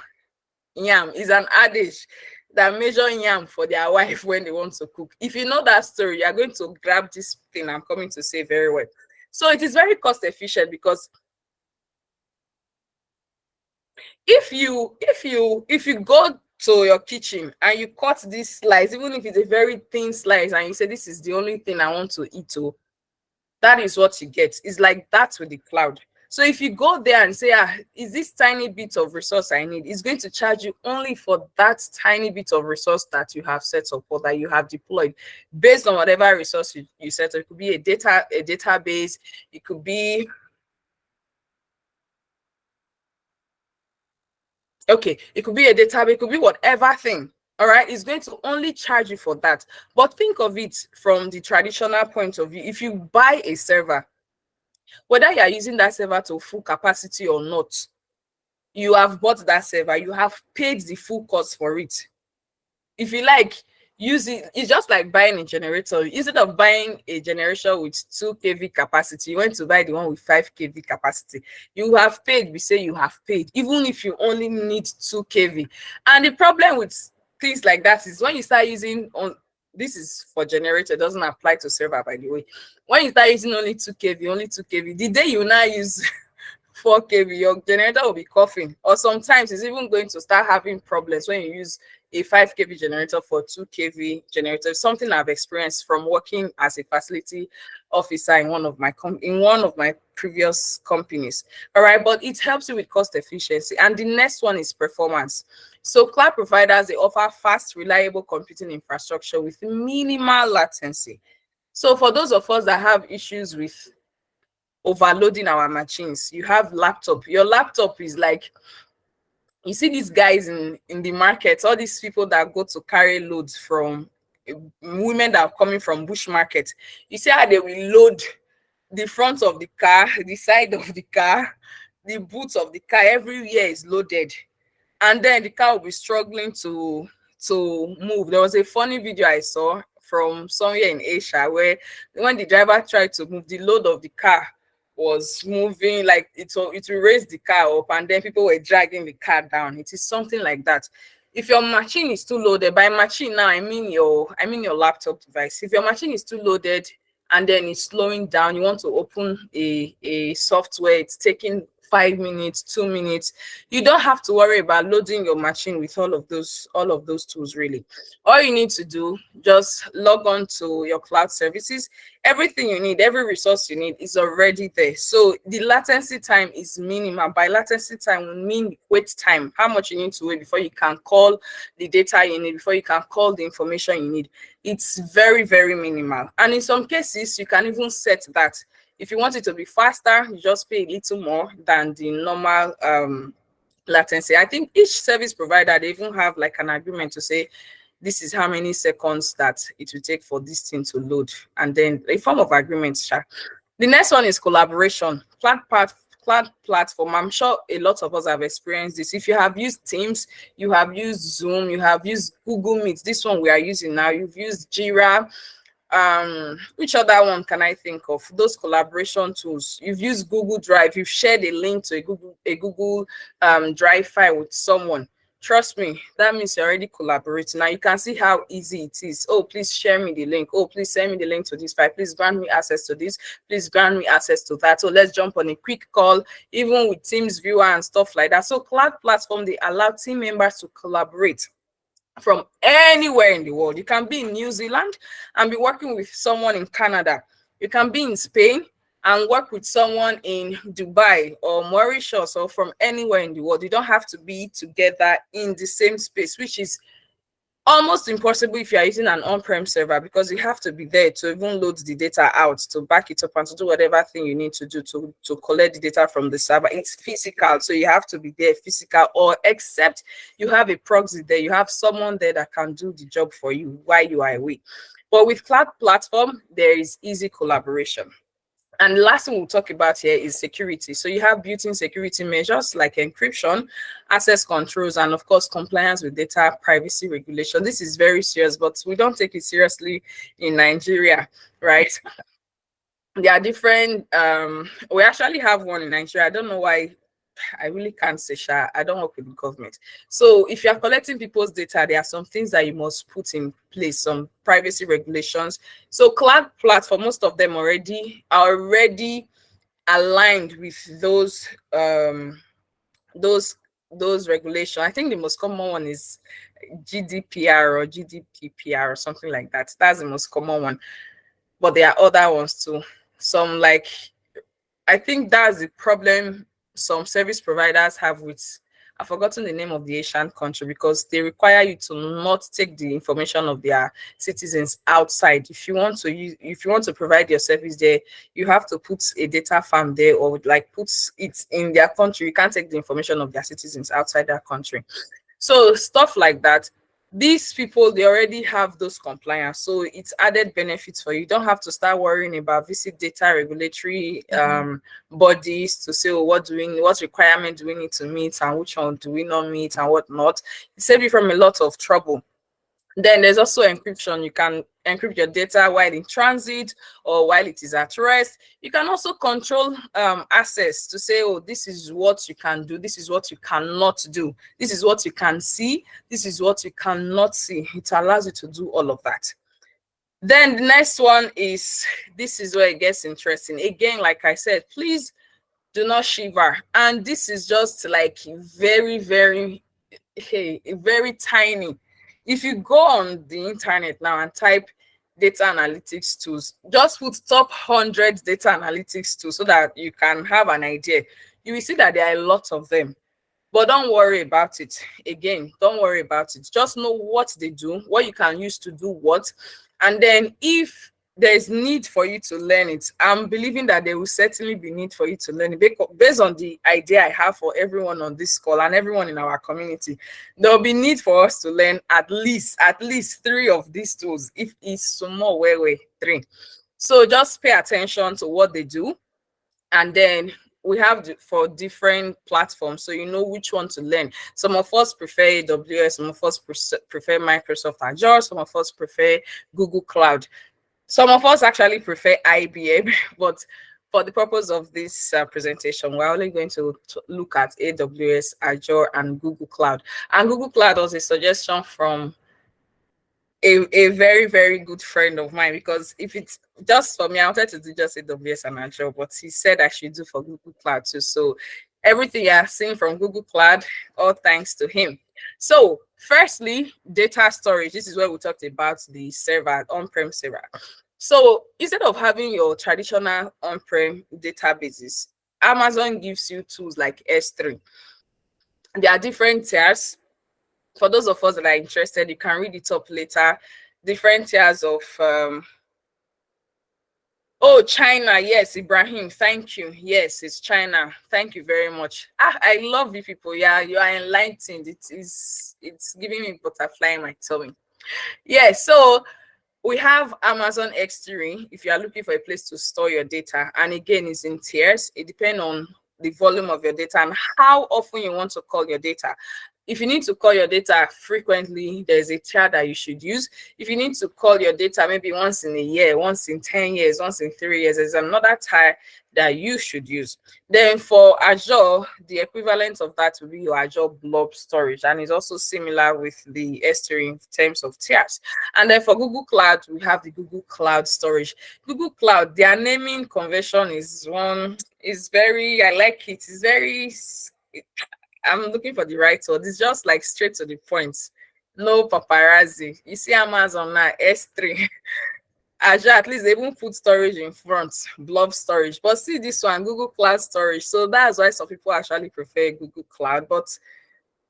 yam. Is an adage that measure yam for their wife when they want to cook. If you know that story, you're going to grab this thing I'm coming to say very well. So it is very cost efficient, because if you go to your kitchen and you cut this slice, even if it's a very thin slice, and you say this is the only thing I want to eat, that is what you get. It's like that with the cloud. So if you go there and say, is this tiny bit of resource I need, it's going to charge you only for that tiny bit of resource that you have set up or that you have deployed, based on whatever resource you set up. It could be a database, it could be a database, it could be whatever thing. All right, it's going to only charge you for that. But think of it from the traditional point of view. If you buy a server, whether you are using that server to full capacity or not, you have bought that server, you have paid the full cost for it. If you like, use it. It's just like buying a generator. Instead of buying a generator with 2 kV capacity, you went to buy the one with 5 kV capacity. You have paid. We say you have paid, even if you only need 2 kV. And the problem with things like that is when you start using this is for generator, it doesn't apply to server, by the way. When you start using only 2 kV, the day you now use 4 kV, your generator will be coughing, or sometimes it's even going to start having problems when you use a 5 kV generator for 2 kV generator. Something I've experienced from working as a facility officer in one of my previous companies. All right, but it helps you with cost efficiency. And the next one is performance. So cloud providers, they offer fast, reliable computing infrastructure with minimal latency. So for those of us that have issues with overloading our machines, you have laptop. Your laptop is like, you see these guys in the market, all these people that go to carry loads from women that are coming from bush market. You see how they will load the front of the car, the side of the car, the boot of the car, everywhere is loaded. And then the car will be struggling to move. There was a funny video I saw from somewhere in Asia where when the driver tried to move, the load of the car was moving, like it will raise the car up, and then people were dragging the car down. It is something like that. If your machine is too loaded, by machine now I mean your laptop device. If your machine is too loaded and then it's slowing down, you want to open a software, it's taking 5 minutes, 2 minutes, you don't have to worry about loading your machine with all of those tools. Really, all you need to do, just log on to your cloud services. Everything you need, every resource you need is already there. So the latency time is minimal. By latency time, we mean wait time, how much you need to wait before you can call the data you need, before you can call the information you need. It's very, very minimal. And in some cases, you can even set that. If you want it to be faster, you just pay a little more than the normal latency. I think each service provider, they even have like an agreement to say, this is how many seconds that it will take for this thing to load. And then a form of agreement. The next one is collaboration. Cloud platform. I'm sure a lot of us have experienced this. If you have used Teams, you have used Zoom, you have used Google Meet. This one we are using now. You've used Jira. Which other one can I think of? Those collaboration tools. You've used Google Drive. You've shared a link to a Google Drive file with someone. Trust me, that means you're already collaborating. Now you can see how easy it is. Oh, please share me the link. Oh, please send me the link to this file. Please grant me access to this. Please grant me access to that. So let's jump on a quick call, even with Teams viewer and stuff like that. So cloud platform, they allow team members to collaborate from anywhere in the world. You can be in New Zealand and be working with someone in Canada. You can be in Spain and work with someone in Dubai or Mauritius or from anywhere in the world. You don't have to be together in the same space, which is almost impossible if you are using an on-prem server, because you have to be there to even load the data out, to back it up, and to do whatever thing you need to do to collect the data from the server. It's physical, so you have to be there physical, or except you have a proxy there, you have someone there that can do the job for you while you are away. But with cloud platform, there is easy collaboration. And the last thing we'll talk about here is security. So you have built-in security measures like encryption, access controls, and of course, compliance with data privacy regulation. This is very serious, but we don't take it seriously in Nigeria, right? There are different, we actually have one in Nigeria. I don't know why. I really can't say, I don't work with the government. So if you are collecting people's data, there are some things that you must put in place, some privacy regulations. So cloud platform, most of them are already aligned with those regulations. I think the most common one is GDPR or GDPR or something like that. That's the most common one. But there are other ones too. Some, like, I think that's the problem some service providers have with, I've forgotten the name of the Asian country, because they require you to not take the information of their citizens outside. If you want to provide your service there, you have to put a data farm there, or like put it in their country. You can't take the information of their citizens outside their country. So stuff like that. These people, they already have those compliance, so it's added benefits for you. You don't have to start worrying about visit data regulatory bodies to say, oh, what requirement do we need to meet, and which one do we not meet, and what not. It saves you from a lot of trouble. Then there's also encryption. You can encrypt your data while in transit or while it is at rest. You can also control access to say, oh, this is what you can do, this is what you cannot do, this is what you can see, this is what you cannot see. It allows you to do all of that. Then the next one is, this is where it gets interesting. Again, like I said, please do not shiver. And this is just like very, very, very tiny. If you go on the internet now and type data analytics tools, just put top 100 data analytics tools so that you can have an idea. You will see that there are a lot of them. But don't worry about it. Again, don't worry about it. Just know what they do, what you can use to do what. And then if there's need for you to learn it, I'm believing that there will certainly be need for you to learn it based on the idea I have for everyone on this call and everyone in our community. There will be need for us to learn at least 3 of these tools, if it's small way 3. So just pay attention to what they do, and then we have for different platforms, so you know which one to learn. Some of us prefer AWS, some of us prefer Microsoft Azure, some of us prefer Google Cloud. Some of us actually prefer IBM, but for the purpose of this presentation, we're only going to look at AWS, Azure, and Google Cloud. And Google Cloud was a suggestion from a very, very good friend of mine, because if it's just for me, I wanted to do just AWS and Azure, but he said I should do for Google Cloud too. So everything you are seeing from Google Cloud, all thanks to him. So firstly, data storage. This is where we talked about the server, on-prem server. So instead of having your traditional on-prem databases, Amazon gives you tools like S3. There are different tiers. For those of us that are interested, you can read it up later. Different tiers of oh, China. Yes, Ibrahim, thank you. Yes, it's China. Thank you very much. I love you people. Yeah, you are enlightened. It's giving me butterfly in my tummy. Yeah, so we have Amazon S3 if you are looking for a place to store your data. And again, it's in tiers. It depends on the volume of your data and how often you want to call your data. If you need to call your data frequently, there's a tier that you should use. If you need to call your data maybe once in a year, once in 10 years, once in 3 years, there's another tier that you should use. Then for Azure, the equivalent of that will be your Azure Blob storage, and it's also similar with the S3 in terms of tiers. And then for Google Cloud, we have the Google Cloud storage. Google Cloud, their naming convention is very, I like it. It's very, I'm looking for the right word. It's just like straight to the point. No paparazzi. You see Amazon now, S3. Azure, at least they even put storage in front, blob storage. But see this one, Google Cloud storage. So that's why some people actually prefer Google Cloud. But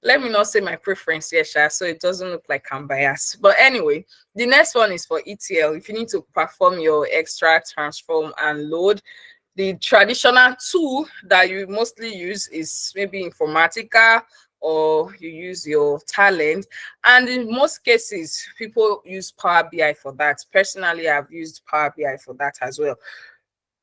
let me not say my preference here, Sha, so it doesn't look like I'm biased. But anyway, the next one is for ETL. If you need to perform your extract, transform, and load, the traditional tool that you mostly use is maybe Informatica, or you use your Talent. And in most cases, people use Power BI for that. Personally, I've used Power BI for that as well.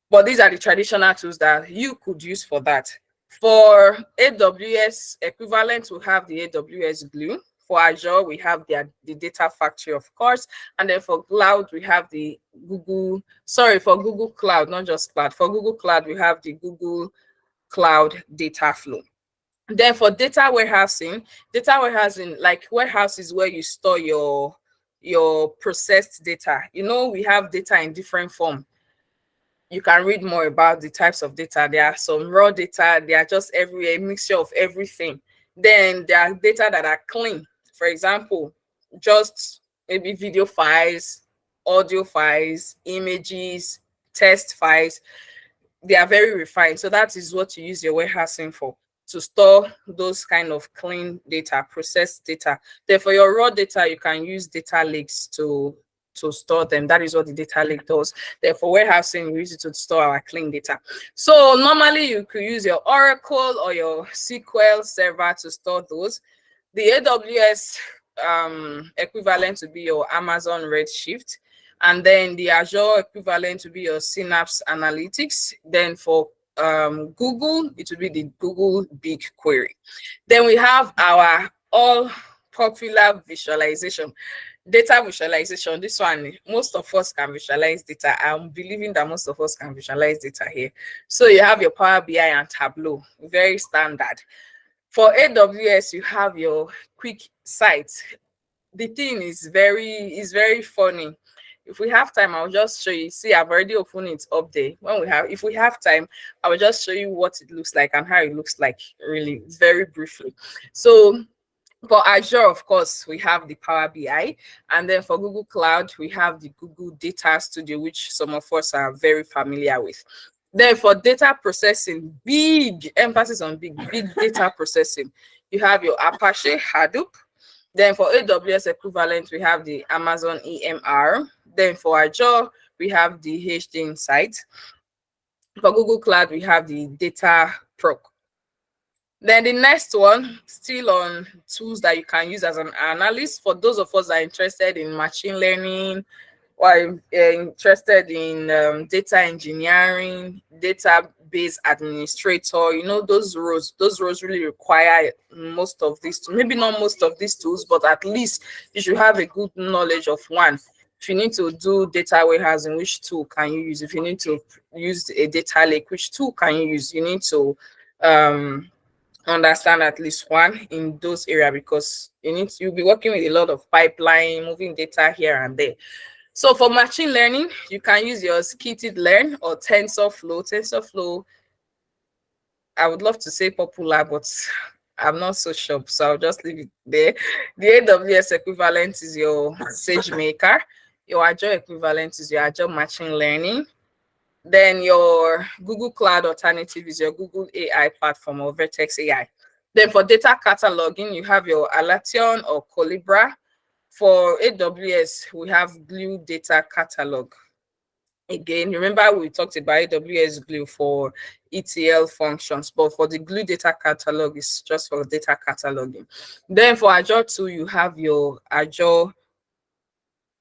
But these are the traditional tools that you could use for that. For AWS equivalent, we have the AWS Glue. For Azure, we have the Data Factory, of course. And then for cloud, we have the for Google Cloud, not just cloud. For Google Cloud, we have the Google Cloud Data Flow. Then for data warehousing, like warehouse is where you store your processed data. You know, we have data in different form. You can read more about the types of data. There are some raw data, they are just everywhere, a mixture of everything. Then there are data that are clean. For example, just maybe video files, audio files, images, text files. They are very refined. So that is what you use your warehousing for, to store those kind of clean data, processed data. Then for your raw data, you can use data lakes to store them. That is what the data lake does. Therefore, warehousing, we use it to store our clean data. So normally you could use your Oracle or your SQL server to store those. The AWS equivalent to be your Amazon Redshift. And then the Azure equivalent to be your Synapse Analytics. Then for Google, it will be the Google BigQuery. Then we have our all popular visualization. Data visualization, this one, most of us can visualize data. I'm believing that most of us can visualize data here. So you have your Power BI and Tableau, very standard. For AWS, you have your quick sites. The thing is very funny. If we have time, I'll just show you. See, I've already opened it up there. If we have time, I will just show you what it looks like and how it looks like, really, very briefly. So For Azure, of course, we have the Power BI. And then for Google Cloud, we have the Google Data Studio, which some of us are very familiar with. Then for data processing, big emphasis on big data processing, you have your Apache Hadoop. Then for AWS equivalent, we have the Amazon EMR. Then for Azure, we have the HD Insight. For Google Cloud, we have the Data Proc. Then the next one, still on tools that you can use as an analyst. For those of us that are interested in machine learning, or interested in data engineering, database administrator, those roles really require most of these tools. Maybe not most of these tools, but at least you should have a good knowledge of one. If you need to do data warehousing, which tool can you use? If you need to use a data lake, which tool can you use? You need to understand at least one in those areas, because you'll be working with a lot of pipeline, moving data here and there. So for machine learning, you can use your scikit-learn or TensorFlow. TensorFlow, I would love to say popular, but I'm not so sure, so I'll just leave it there. The AWS equivalent is your SageMaker. Your Azure equivalent is your Azure Machine Learning. Then your Google Cloud alternative is your Google AI platform or Vertex AI. Then for data cataloging, you have your Alation or Colibra. For AWS, we have Glue Data Catalog. Again, remember we talked about AWS Glue for ETL functions, but for the Glue Data Catalog, it's just for data cataloging. Then for Azure 2, you have your Azure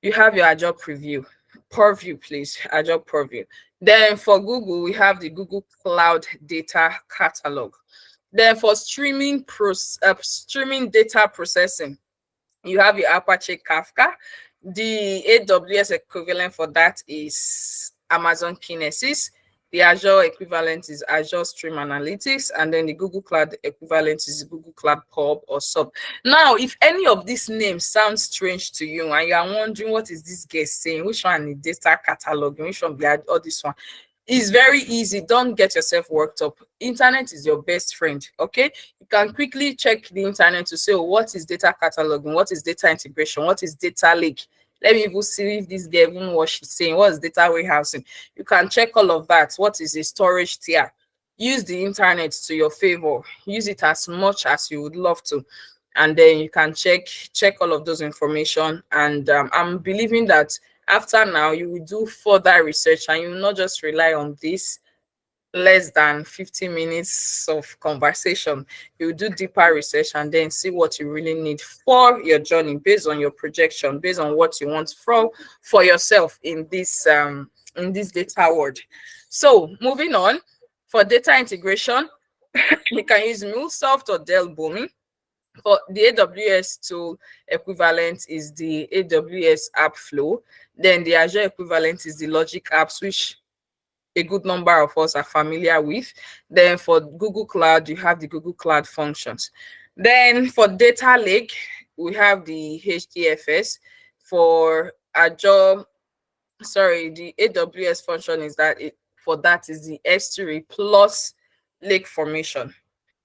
Preview. Purview, please, Azure Purview. Then for Google, we have the Google Cloud Data Catalog. Then for streaming data processing, you have your Apache Kafka. The AWS equivalent for that is Amazon Kinesis. The Azure equivalent is Azure Stream Analytics, and then the Google Cloud equivalent is Google Cloud Pub or Sub. Now, if any of these names sound strange to you and you are wondering what is this guy saying, which one is data catalog, which one be all this one, it's very easy. Don't get yourself worked up. Internet is your best friend, okay? You can quickly check the internet to say, oh, what is data cataloging? What is data integration? What is data lake? Let me even see if this guy even what she's saying. What is data warehousing? You can check all of that. What is a storage tier? Use the internet to your favor. Use it as much as you would love to. And then you can check all of those information. And I'm believing that after now, you will do further research and you will not just rely on this less than 50 minutes of conversation. You do deeper research and then see what you really need for your journey based on your projection, based on what you want for yourself in this data world. So moving on, for data integration, you can use MuleSoft or Dell Boomi. For the AWS tool equivalent is the AWS App Flow. Then the Azure equivalent is the Logic Apps, which a good number of us are familiar with. Then for Google Cloud, you have the Google Cloud Functions. Then for Data Lake, we have the HDFS. For Azure, the AWS function is that for that is the S3 plus lake formation.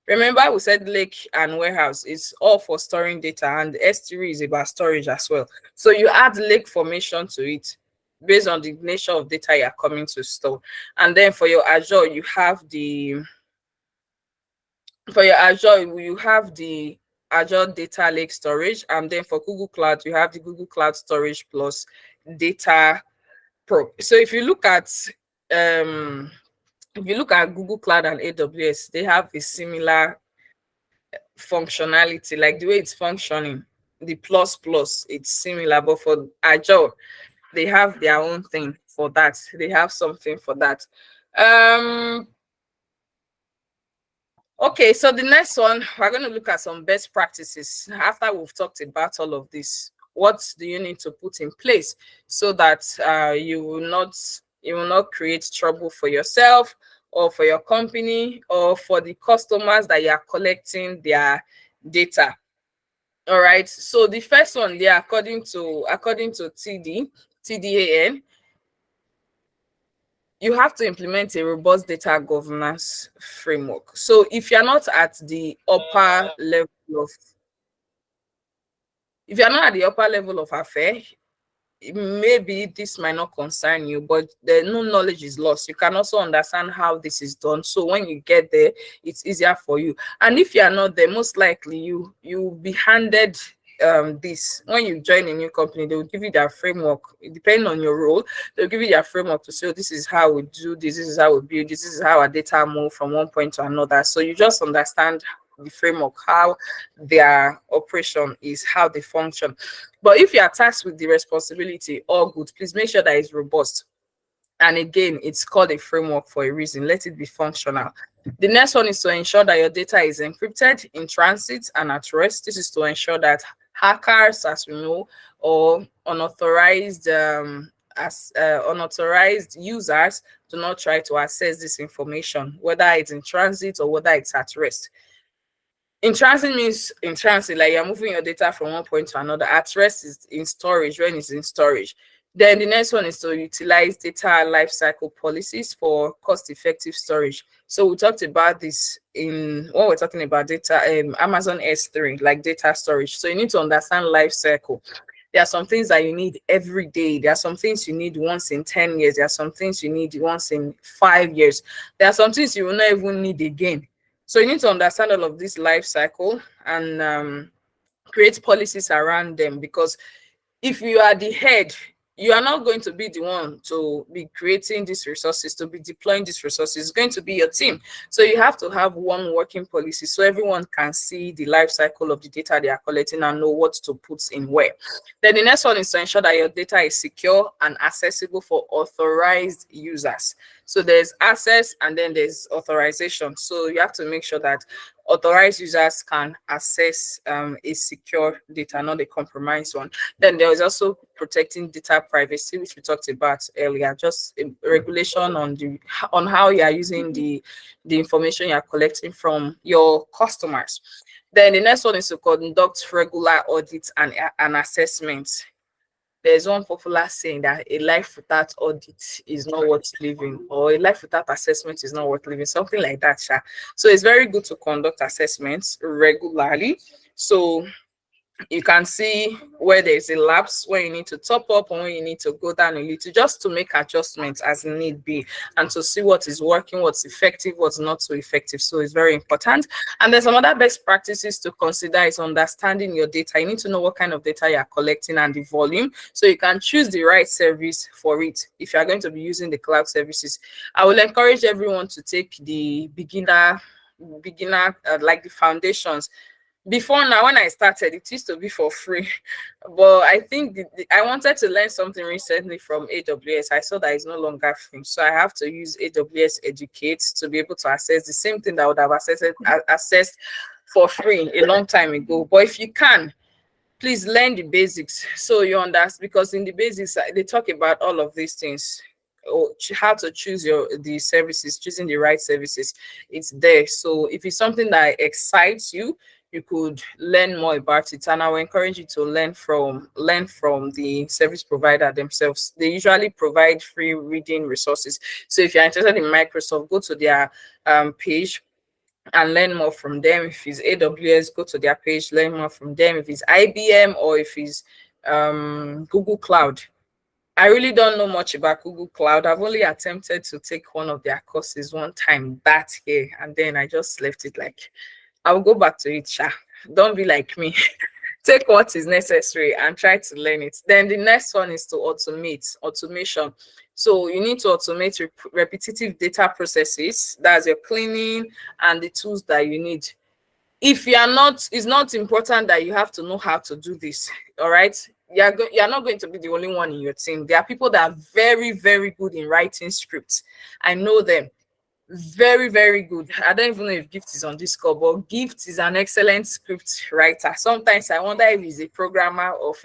Remember, we said lake and warehouse is all for storing data, and S3 is about storage as well. So you add lake formation to it based on the nature of data you're coming to store. And then for your Azure, you have the Azure Data Lake Storage. And then for Google Cloud, you have the Google Cloud Storage plus Data Pro. So if you look at Google Cloud and AWS, they have a similar functionality, like the way it's functioning. The plus, it's similar, but for Azure, they have their own thing for that. They have something for that. Okay, so the next one, we're going to look at some best practices. After we've talked about all of this, what do you need to put in place so that you will not create trouble for yourself or for your company or for the customers that you are collecting their data? All right, so the first one there, according to TDAN, you have to implement a robust data governance framework. So if you're not at the upper level of If you're not at the upper level of affair, maybe this might not concern you, but the no knowledge is lost. You can also understand how this is done. So when you get there, it's easier for you. And if you are not there, most likely you'll be handed this. When you join a new company, they will give you their framework. Depending on your role, they'll give you their framework to say, oh, this is how we do this is how we build this is how our data move from one point to another. So you just understand the framework, how their operation is, how they function. But if you are tasked with the responsibility, all good, please make sure that it's robust. And again, it's called a framework for a reason. Let it be functional. The next one is to ensure that your data is encrypted in transit and at rest. This is to ensure that hackers, as we know, or unauthorized unauthorized users do not try to access this information, whether it's in transit or whether it's at rest. In transit means in transit, like you're moving your data from one point to another. At rest is in storage, when it's in storage. Then the next one is to utilize data lifecycle policies for cost-effective storage. So we talked about this in when we're talking about data, Amazon S3, like data storage. So you need to understand lifecycle. There are some things that you need every day. There are some things you need once in 10 years. There are some things you need once in 5 years. There are some things you will not even need again. So you need to understand all of this life cycle and create policies around them, because if you are the head, you are not going to be the one to be creating these resources, to be deploying these resources. It's going to be your team. So you have to have one working policy so everyone can see the life cycle of the data they are collecting and know what to put in where. Then the next one is to ensure that your data is secure and accessible for authorized users. So there's access and then there's authorization. So you have to make sure that authorized users can access a secure data, not a compromised one. Then there is also protecting data privacy, which we talked about earlier, just a regulation on how you are using the information you are collecting from your customers. Then the next one is to conduct regular audits and assessments. There's one popular saying that a life without audit is not worth living, or a life without assessment is not worth living, something like that. So it's very good to conduct assessments regularly. So you can see where there's a lapse, where you need to top up, and when you need to go down a little, just to make adjustments as need be, and to see what is working, what's effective, what's not so effective. So it's very important. And there's some other best practices to consider is understanding your data. You need to know what kind of data you're collecting and the volume, so you can choose the right service for it. If you're going to be using the cloud services, I will encourage everyone to take the beginner like the foundations. Before now, when I started, it used to be for free, but I think I wanted to learn something recently from AWS. I saw that it's no longer free, so I have to use AWS Educate to be able to access the same thing that I would have accessed for free a long time ago. But if you can, please learn the basics so you understand, because in the basics they talk about all of these things. How to choose the services, choosing the right services, it's there. So if it's something that excites you, you could learn more about it, and I will encourage you to learn from the service provider themselves. They usually provide free reading resources. So if you're interested in Microsoft, go to their page and learn more from them. If it's AWS, go to their page, learn more from them. If it's IBM or if it's Google Cloud, I really don't know much about Google Cloud. I've only attempted to take one of their courses one time that year, and then I just left it. Like, I'll go back to it, Sha. Don't be like me. Take what is necessary and try to learn it. Then the next one is to automation. So you need to automate repetitive data processes. That's your cleaning and the tools that you need. If you are not, it's not important that you have to know how to do this. All right. You're not going to be the only one in your team. There are people that are very, very good in writing scripts. I know them. Very, very good. I don't even know if Gift is on this call, but Gift is an excellent script writer. Sometimes I wonder if he's a programmer or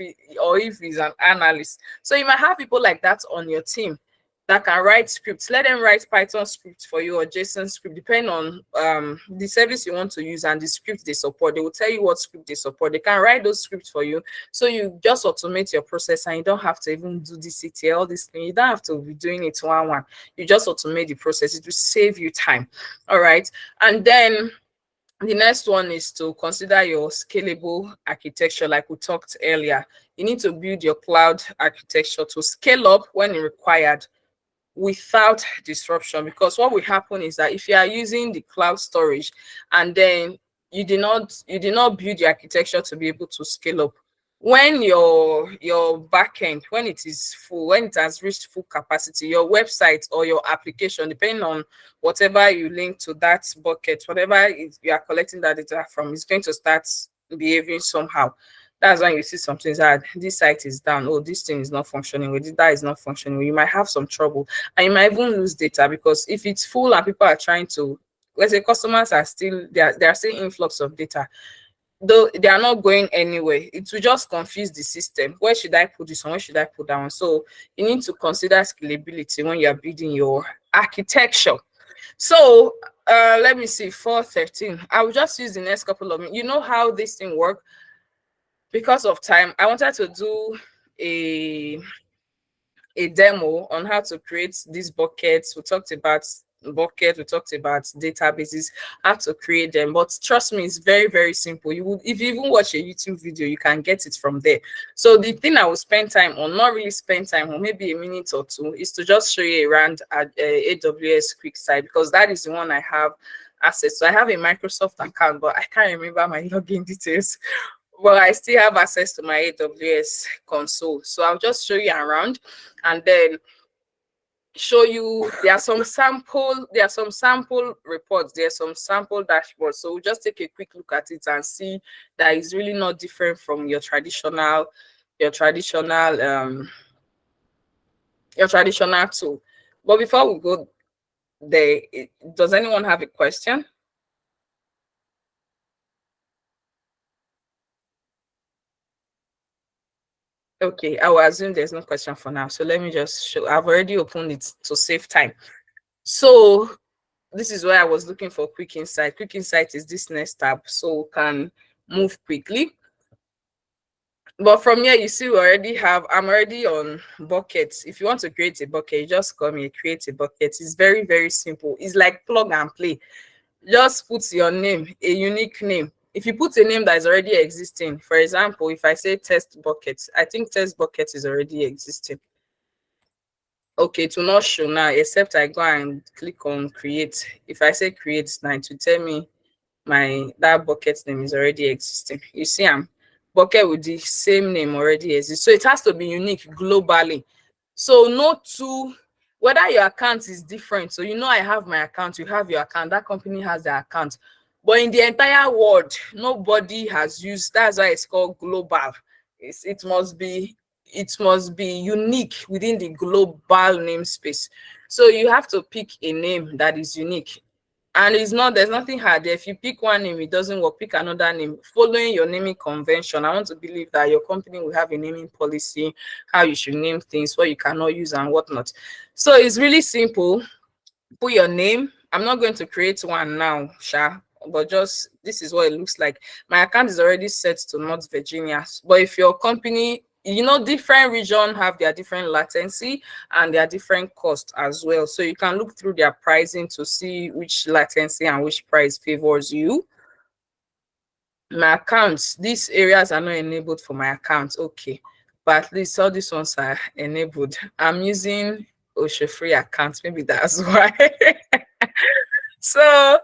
if he's an analyst. So you might have people like that on your team that can write scripts. Let them write Python scripts for you or JSON script, depending on the service you want to use and the script they support. They will tell you what script they support. They can write those scripts for you. So you just automate your process and you don't have to even do the CTL, all this thing. You don't have to be doing it one. You just automate the process. It will save you time. All right. And then The next one is to consider your scalable architecture, like we talked earlier. You need to build your cloud architecture to scale up when required without disruption, because what will happen is that if you are using the cloud storage and then you did not build the architecture to be able to scale up, when your backend, when it is full, when it has reached full capacity, your website or your application, depending on whatever you link to that bucket, whatever you are collecting that data from, is going to start behaving somehow. That's when you see something that this site is down, oh, this thing is not functioning, or this that is not functioning. You might have some trouble, and you might even lose data, because if it's full and people are trying to, let's say customers are still there are still influx of data, though they are not going anywhere, it will just confuse the system. Where should I put this one? Where should I put that one? So you need to consider scalability when you are building your architecture. So let me see, 413. I will just use the next couple of minutes. You know how this thing works. Because of time, I wanted to do a demo on how to create these buckets. We talked about buckets, we talked about databases, how to create them. But trust me, it's very, very simple. You would, if you even watch a YouTube video, you can get it from there. So the thing I will spend time on, not really spend time on, maybe a minute or two, is to just show you around at AWS quick site, because that is the one I have access. So I have a Microsoft account, but I can't remember my login details. Well, I still have access to my AWS console. So I'll just show you around and then show you there are some sample reports, there are some sample dashboards. So we'll just take a quick look at it and see that it's really not different from your traditional tool. But before we go there, does anyone have a question? Okay, I will assume there's no question for now. So let me just show. I've already opened it to save time. So this is where I was looking for quick insight. Quick insight is this next tab, so we can move quickly. But from here, you see, I'm already on buckets. If you want to create a bucket, you just come here, create a bucket. It's very, very simple. It's like plug and play. Just put your name, a unique name. If you put a name that is already existing, for example, if I say test bucket, I think test bucket is already existing. Okay, it will not show now, except I go and click on create. If I say create now, it will tell me that bucket name is already existing. You see, bucket with the same name already exists. So it has to be unique globally. So no two, whether your account is different. So I have my account, you have your account, that company has their account. But in the entire world, nobody has used, that's why it's called global. It must be unique within the global namespace. So you have to pick a name that is unique. And there's nothing hard there. If you pick one name, it doesn't work, pick another name. Following your naming convention, I want to believe that your company will have a naming policy, how you should name things, what you cannot use and whatnot. So it's really simple. Put your name. I'm not going to create one now, Sha, but just this is what it looks like. My account is already set to North Virginia. But if your company, different regions have their different latency and their different cost as well. So you can look through their pricing to see which latency and which price favors you. My accounts, these areas are not enabled for my account. Okay, but at least all these ones are enabled. I'm using Osho free account, maybe that's why. So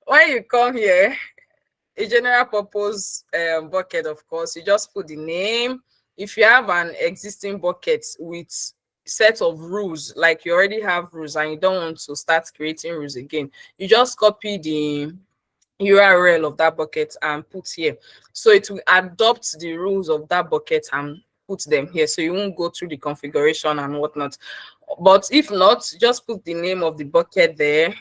when you come here, a general purpose bucket, of course, you just put the name. If you have an existing bucket with set of rules, like you already have rules and you don't want to start creating rules again, you just copy the URL of that bucket and put here. So it will adopt the rules of that bucket and put them here. So you won't go through the configuration and whatnot. But if not, just put the name of the bucket there.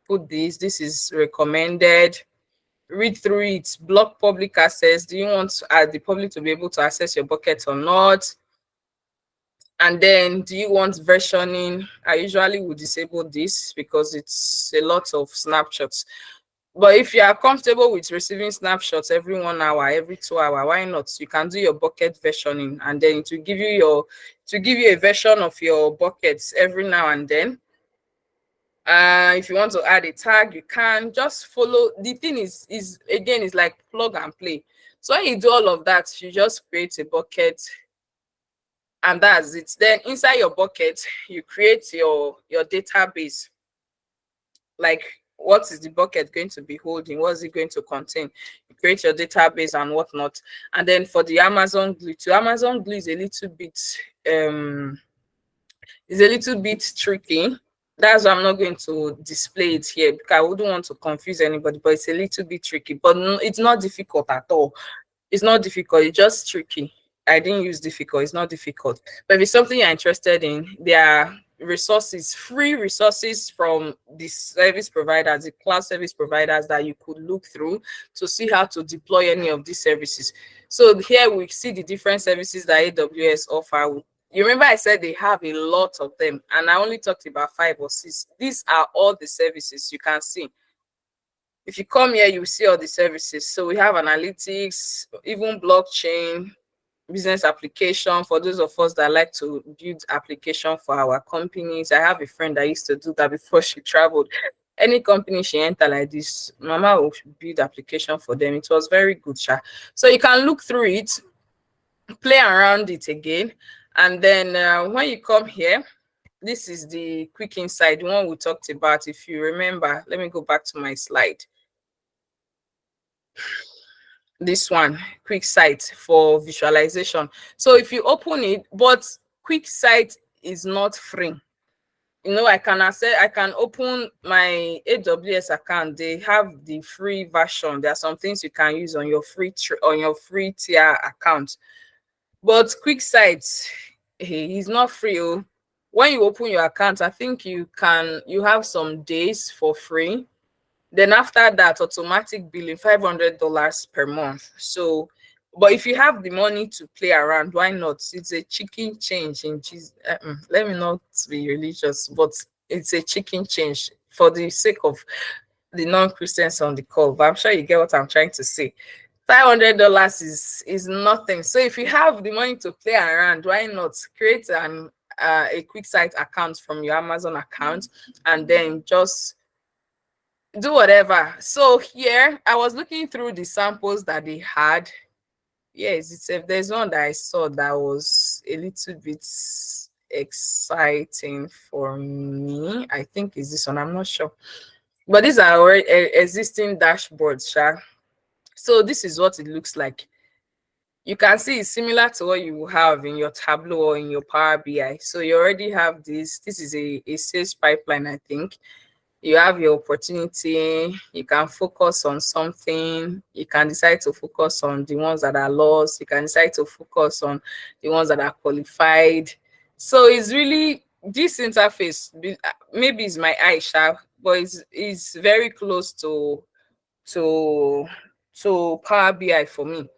Put this is recommended. Read through it, block public access. Do you want the public to be able to access your bucket or not? And then do you want versioning? I usually would disable this because it's a lot of snapshots. But if you are comfortable with receiving snapshots every 1 hour, every 2 hours, why not? You can do your bucket versioning, and then it will give you a version of your buckets every now and then. If you want to add a tag, you can just follow. The thing is again, is like plug and play. So when you do all of that, you just create a bucket, and that's it. Then inside your bucket, you create your database. Like, what is the bucket going to be holding? What is it going to contain? You create your database and whatnot. And then for the Amazon glue, to Amazon glue um is a little bit tricky. That's why I'm not going to display it here, because I wouldn't want to confuse anybody, but it's a little bit tricky. But it's not difficult at all. It's not difficult, it's just tricky. I didn't use difficult, it's not difficult. But if it's something you're interested in, there are resources, free resources from the service providers, the cloud service providers, that you could look through to see how to deploy any of these services. So here we see the different services that AWS offer. You remember I said they have a lot of them, and I only talked about 5 or 6. These are all the services you can see. If you come here, you will see all the services. So we have analytics, even blockchain, business application for those of us that like to build application for our companies. I have a friend that used to do that before she traveled. Any company she enter like this, Mama will build application for them. It was very good, Sha. So you can look through it, play around it again, and then when you come here, this is the quick insight, the one we talked about. If you remember, let me go back to my slide. This one, quick site for visualization. So if you open it, but quick site is not free. You know, I can open my AWS account. They have the free version. There are some things you can use on your free tier account. But quick sites is not free. Oh. When you open your account, I think you have some days for free. Then after that, automatic billing, $500 per month. So, but if you have the money to play around, why not? It's a chicken change in Jesus. Let me not be religious, but it's a chicken change for the sake of the non-Christians on the call. But I'm sure you get what I'm trying to say. $500 is nothing. So if you have the money to play around, why not create a quick site account from your Amazon account, and then just do whatever. So here I was looking through the samples that they had. Yes, there's one that I saw that was a little bit exciting for me. I think it's this one, I'm not sure. But these are already existing dashboards, Sha. So this is what it looks like. You can see it's similar to what you have in your Tableau or in your Power BI. So you already have this. This is a sales pipeline, I think. You have your opportunity, you can focus on something, you can decide to focus on the ones that are lost, you can decide to focus on the ones that are qualified. So it's really, this interface, maybe it's my eye sharp, but it's very close to Power BI for me.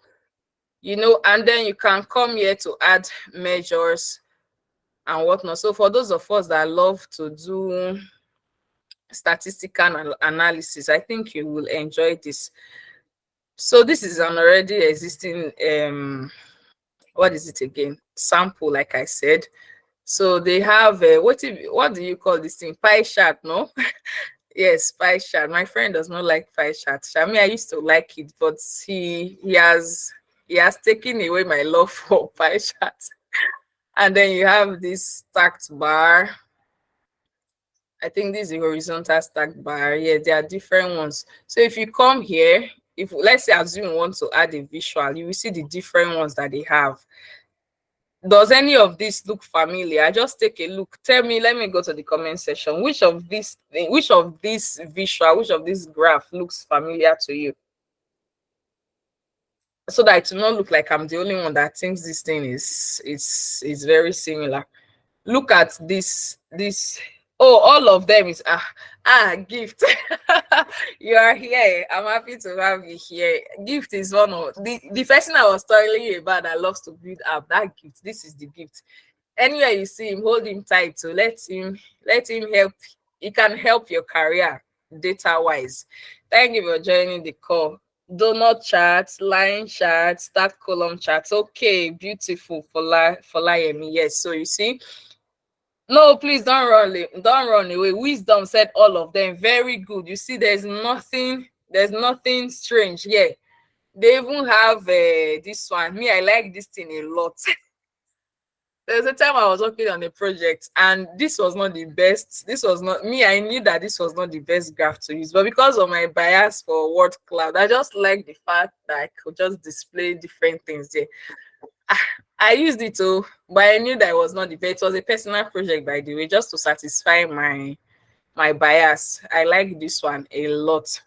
You know, and then you can come here to add measures and whatnot. So for those of us that love to do statistical analysis, I think you will enjoy this. So this is an already existing what is it again, sample, like I said. So they have what do you call this thing, pie chart? No. Yes, pie chart. My friend does not like pie chart. I mean, I used to like it, but he has taken away my love for pie chart. And then you have this stacked bar. I think this is a horizontal stack bar. Yeah, there are different ones. So if you come here, if let's say assume you want to add a visual, you will see the different ones that they have. Does any of this look familiar? Just take a look. Tell me, let me go to the comment section. Which of this visual, which of this graph looks familiar to you? So that it will not look like I'm the only one that thinks this thing is very similar. Look at this. Oh, all of them is gift. You are here. I'm happy to have you here. Gift is one of the person I was telling you about that loves to build up. That gift. This is the gift. Anywhere you see him, hold him tight. So let him help. He can help your career data wise. Thank you for joining the call. Donut charts, line charts, stack column charts. Okay, beautiful for Yemi. Yes. So you see, No, please don't run away. Wisdom said all of them. Very good. You see, there's nothing strange here. They even have this one. Me, I like this thing a lot. There's a time I was working on a project, and this was not the best. This was not me. I knew that this was not the best graph to use, but because of my bias for word cloud, I just like the fact that I could just display different things there. I used it too, but I knew that it was not the best. It was a personal project, by the way, just to satisfy my bias. I like this one a lot,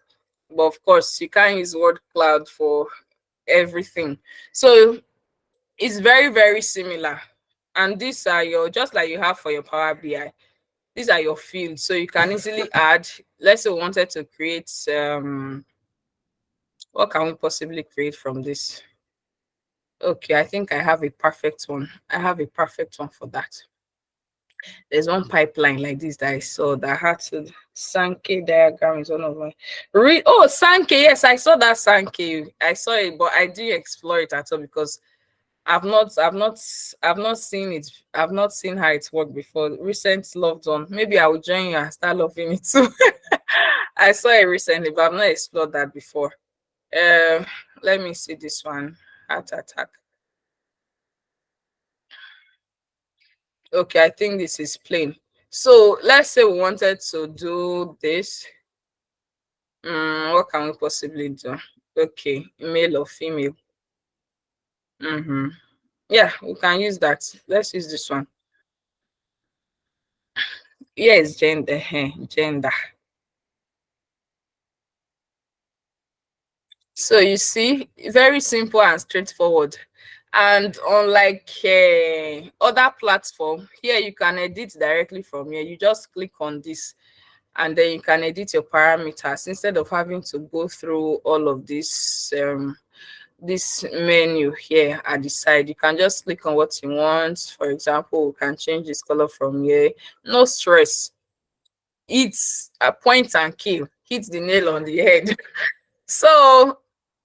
but of course, you can't use word cloud for everything. So it's very, very similar. And these are your, just like you have for your Power BI, these are your fields. So you can easily add, let's say we wanted to create, what can we possibly create from this? Okay, I think I have a perfect one. I have a perfect one for that. There's one pipeline like this that I saw that had to, Sankey diagram is one of my oh, Sankey, yes, I saw that Sankey. I saw it, but I didn't explore it at all because I've not seen it. I've not seen how it worked before. Recent loved one. Maybe I will join you and start loving it too. I saw it recently, but I've not explored that before. Let me see this one. Heart attack. Okay, I think this is plain. So let's say we wanted to do this. What can we possibly do? Okay, male or female. Yeah, we can use that. Let's use this one. Yes, gender. Gender. So you see, very simple and straightforward. And unlike other platform, here you can edit directly from here. You just click on this, and then you can edit your parameters instead of having to go through all of this this menu here at the side. You can just click on what you want. For example, we can change this color from here. No stress. It's a point and kill. Hit the nail on the head. So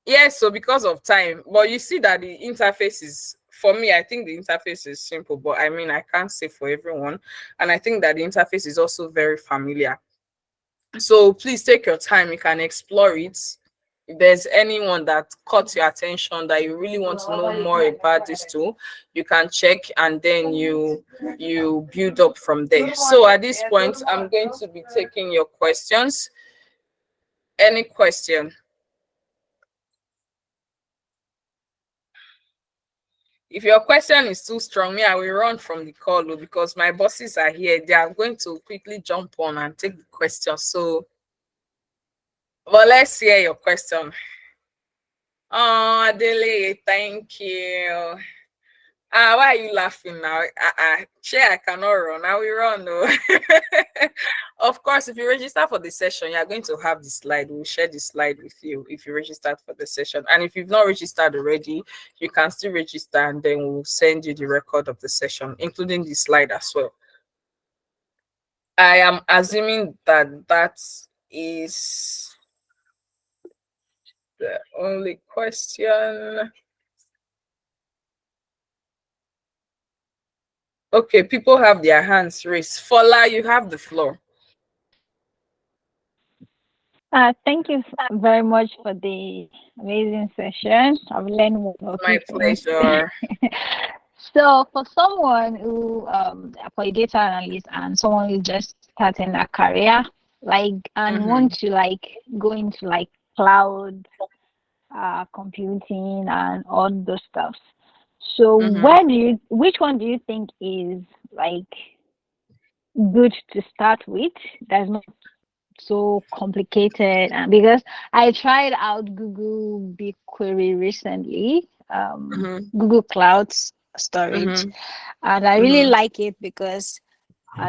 yes, so because of time, but you see that the interface is, for me, I think the interface is simple, but I mean, I can't say for everyone. And I think that the interface is also very familiar. So please take your time. You can explore it. If there's anyone that caught your attention that you really want to know more about this tool, you can check, and then you build up from there. So at this point, I'm going to be taking your questions. Any question? If your question is too strong, me, I will run from the call because my bosses are here. They are going to quickly jump on and take the question. So, but let's hear your question. Oh, Adele, thank you. Why are you laughing now? Chair, I cannot run. I will run though. Of course, if you register for the session, you are going to have the slide. We'll share the slide with you if you registered for the session. And if you've not registered already, you can still register, and then we'll send you the record of the session, including the slide as well. I am assuming that that is the only question. Okay, people have their hands raised. Fola, you have the floor. Thank you very much for the amazing session. I've learned more. My pleasure. So for someone who for a data analyst and someone who's just starting a career, like, and want to like go into like cloud computing and all those stuff. So which one do you think is like good to start with? That's not so complicated, and because I tried out Google BigQuery recently, Google Cloud Storage, and I really like it because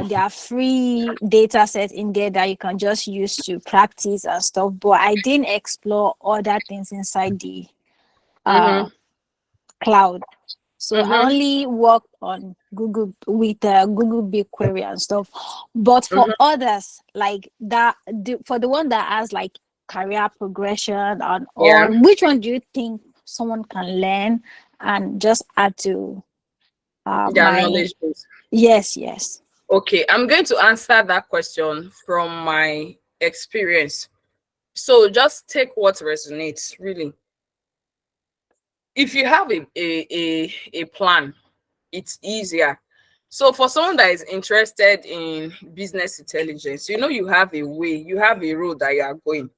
there are free data sets in there that you can just use to practice and stuff. But I didn't explore other things inside the cloud. So I only worked on Google with Google BigQuery and stuff. But for others, like that, for the one that has like career progression and all, which one do you think someone can learn and just add to my knowledge base? Yes. Okay, I'm going to answer that question from my experience. So just take what resonates, really. If you have a plan, it's easier. So for someone that is interested in business intelligence, you have a way, you have a road that you are going.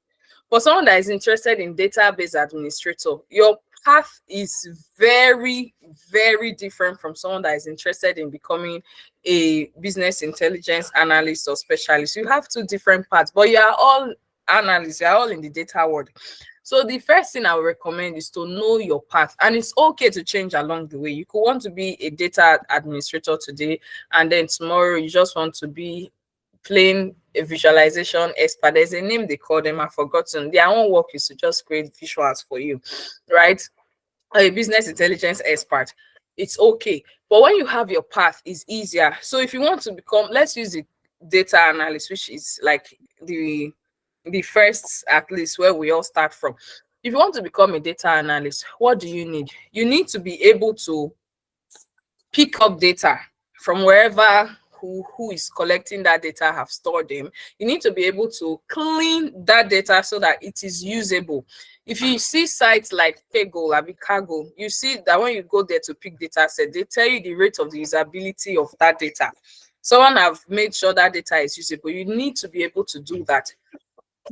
For someone that is interested in database administrator, your path is very, very different from someone that is interested in becoming a business intelligence analyst or specialist. You have two different paths, but you are all analysts, you are all in the data world. So the first thing I would recommend is to know your path, and it's okay to change along the way. You could want to be a data administrator today, and then tomorrow you just want to be plain a visualization expert. There's a name they call them, I've forgotten. Their own work is to just create visuals for you, right? A business intelligence expert. It's okay. But when you have your path, it's easier. So if you want to become, let's use the data analyst, which is like the first, at least, where we all start from. If you want to become a data analyst, what do you need? You need to be able to pick up data from wherever who is collecting that data have stored them. You need to be able to clean that data so that it is usable. If you see sites like Kaggle, you see that when you go there to pick data set, they tell you the rate of the usability of that data. Someone have made sure that data is usable. You need to be able to do that.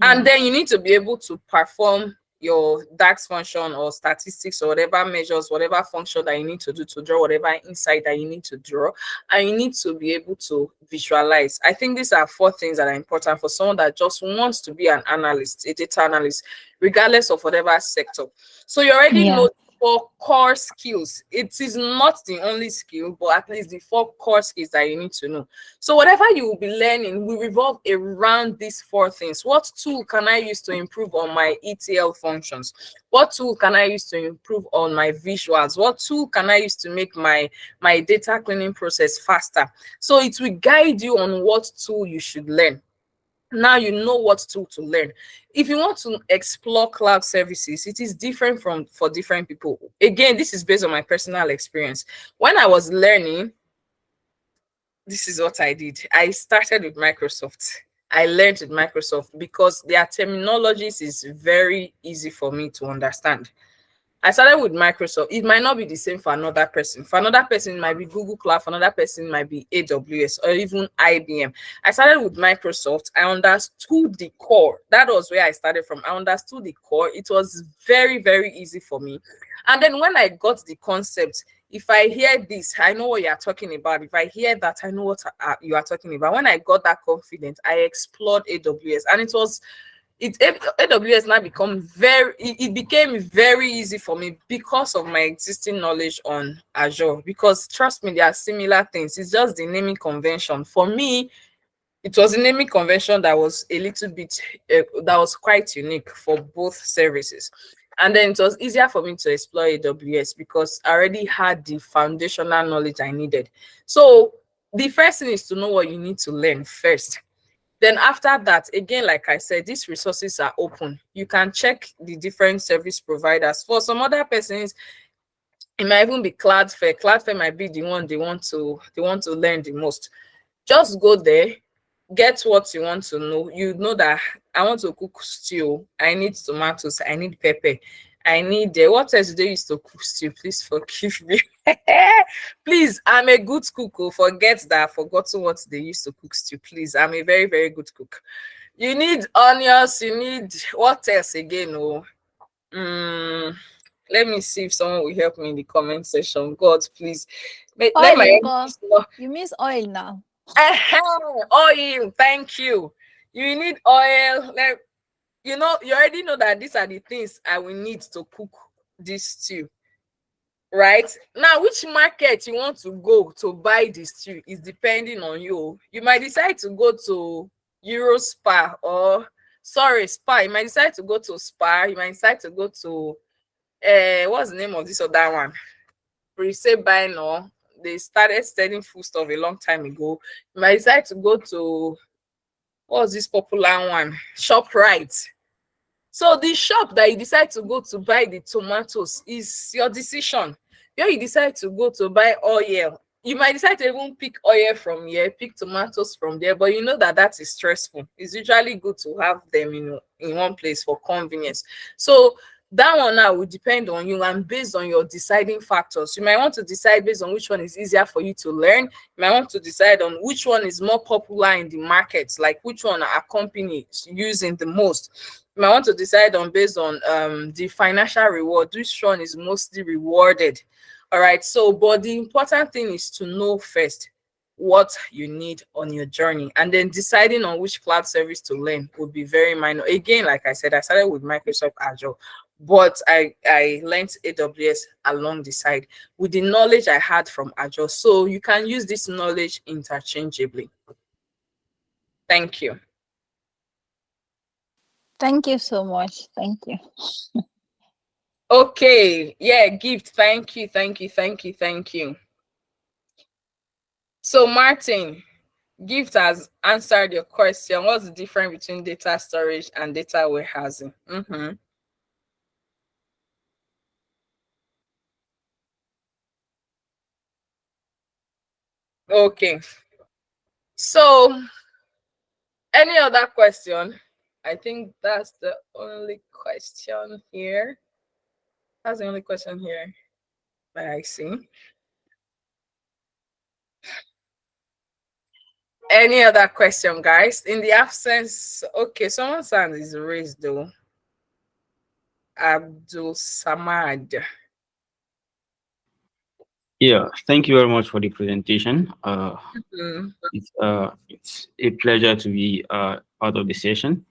And then you need to be able to perform your DAX function or statistics or whatever measures, whatever function that you need to do to draw whatever insight that you need to draw. And you need to be able to visualize. I think these are 4 things that are important for someone that just wants to be an analyst, a data analyst, regardless of whatever sector. So you already know 4 core skills. It is not the only skill, but at least the 4 core skills that you need to know. So whatever you will be learning will revolve around these 4 things. What tool can I use to improve on my ETL functions? What tool can I use to improve on my visuals? What tool can I use to make my data cleaning process faster? So it will guide you on what tool you should learn. Now you know what tool to learn. If you want to explore cloud services, it is different for different people. Again, this is based on my personal experience. When I was learning, this is what I did. I started with Microsoft. I learned with Microsoft because their terminologies is very easy for me to understand. I started with Microsoft. It might not be the same for another person. For another person, it might be Google Cloud. For another person, it might be AWS or even IBM. I started with Microsoft. I understood the core. That was where I started from. I understood the core. It was very, very easy for me. And then when I got the concept, if I hear this, I know what you are talking about. If I hear that, I know what you are talking about. When I got that confident, I explored AWS, and AWS now it became very easy for me because of my existing knowledge on Azure. Because trust me, there are similar things. It's just the naming convention. For me, it was a naming convention that was a little bit that was quite unique for both services. And then it was easier for me to explore AWS because I already had the foundational knowledge I needed. So the first thing is to know what you need to learn first. Then after that, again, like I said, these resources are open. You can check the different service providers. For some other persons, it might even be Cloudflare. Cloudflare might be the one they want to learn the most. Just go there, get what you want to know. You know that I want to cook stew. I need tomatoes. I need pepper. I need what else do they use to cook stew? Please forgive me. Please, I'm a good cook. Oh, forget that I've forgotten what they used to cook stew. Please, I'm a very, very good cook. You need onions. You need what else again? Oh, let me see if someone will help me in the comment section. God, please. Let my you miss oil now. Oil, thank you. You need oil. Like, you already know that these are the things I will need to cook this stew. Right now, which market you want to go to buy this stew is depending on you. You might decide to go to Spa or Spa. You might decide to go to Spa. You might decide to go to what's the name of this other one? No. They started selling food stuff a long time ago. You might decide to go to what's this popular one? ShopRite. So the shop that you decide to go to buy the tomatoes is your decision. Where you decide to go to buy oil you might decide to even pick oil from here, pick tomatoes from there, but you know that that is stressful. It's usually good to have them, in one place for convenience. So that one now will depend on you and based on your deciding factors. You might want to decide based on which one is easier for you to learn. You might want to decide on which one is more popular in the market, like which one are companies using the most. You might want to decide on based on the financial reward, which one is mostly rewarded. All right. So, but the important thing is to know first what you need on your journey, and then deciding on which cloud service to learn would be very minor. Again, like I said, I started with Microsoft Azure, but I learned AWS along the side with the knowledge I had from Azure. So you can use this knowledge interchangeably. Thank you. Thank you so much. Thank you. Okay. Yeah, gift. Thank you. Thank you. Thank you. Thank you. So Martin, Gift has answered your question. What's the difference between data storage and data warehousing? Okay. So, any other question? I think that's the only question here. That's the only question here that I see. Any other question, guys? In the absence, okay, someone's hand is raised though. Abdul Samad. Yeah, thank you very much for the presentation. Mhm. It's a pleasure to be part of the session.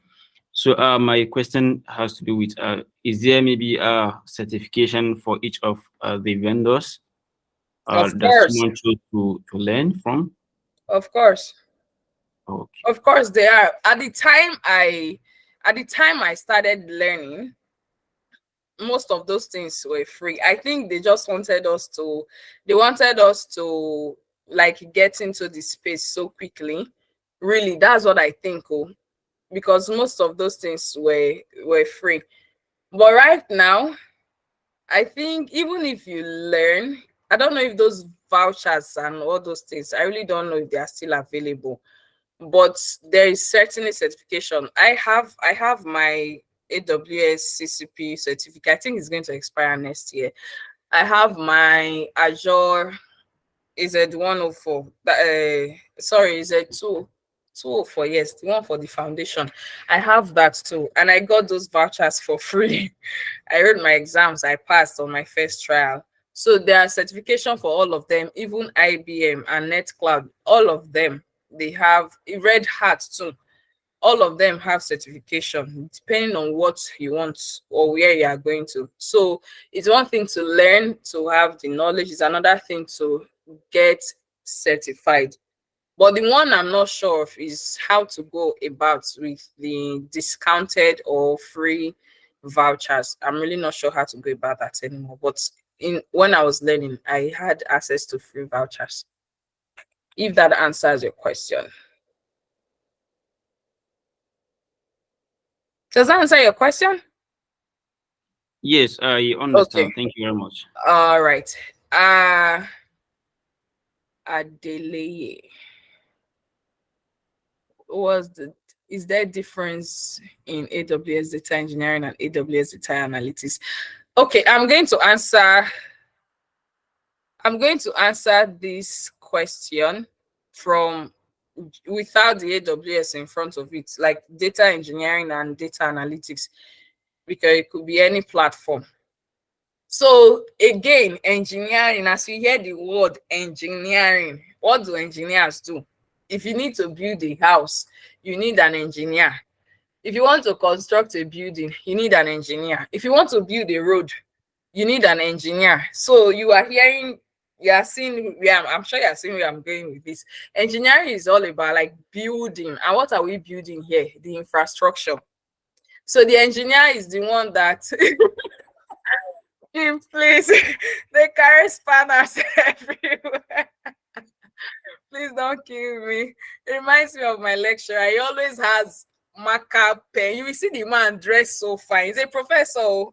So my question has to do with is there maybe a certification for each of the vendors Of that course. someone chose to learn from? Of course. Okay. Of course they are. At the time I started learning, most of those things were free. I think they just wanted us to like get into the space so quickly. Really, that's what I think. Oh, because most of those things were free. But right now, I think even if you learn, I don't know if those vouchers and all those things, I really don't know if they are still available. But there is certainly certification. I have my AWS CCP certificate. I think it's going to expire next year. I have my Azure AZ104. Sorry, AZ204. Yes, the one for the foundation. I have that too, and I got those vouchers for free. I wrote my exams. I passed on my first trial. So there are certification for all of them, even IBM and NetCloud. All of them, they have Red Hat too. All of them have certification depending on what you want or where you are going to. So it's one thing to learn, to have the knowledge. It's another thing to get certified. But the one I'm not sure of is how to go about with the discounted or free vouchers. I'm really not sure how to go about that anymore. But when I was learning, I had access to free vouchers. If that answers your question. Does that answer your question? Yes, I understand. Okay. Thank you very much. All right. Adeleye. Is there a difference in AWS data engineering and AWS data analytics? Okay, I'm going to answer this question from without the AWS in front of it, like data engineering and data analytics, because it could be any platform. So again, engineering, as you hear the word engineering, what do engineers do? If you need to build a house, you need an engineer. If you want to construct a building, you need an engineer. If you want to build a road, you need an engineer. So you are seeing where I'm sure you are seeing where I'm going with this. Engineering is all about like building. And what are we building here? The infrastructure. So the engineer is the one that please, they carry spanners everywhere. Please don't kill me. It reminds me of my lecturer. He always has marker, pen. You will see the man dressed so fine. He's a professor.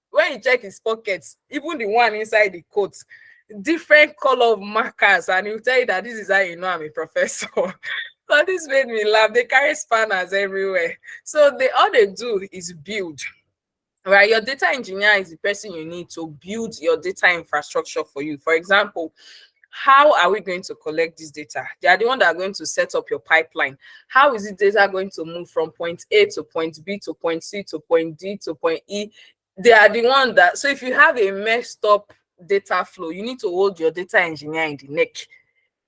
When you check his pockets, even the one inside the coat, different color of markers, and he'll tell you that this is how you know I'm a professor. So this made me laugh. They carry spanners everywhere. So all they do is build. Right, your data engineer is the person you need to build your data infrastructure for you. For example, how are we going to collect this data? They are the one that are going to set up your pipeline. How is this data going to move from point A to point B to point C to point D to point E? They are the one that, so if you have a messed up data flow, you need to hold your data engineer in the neck.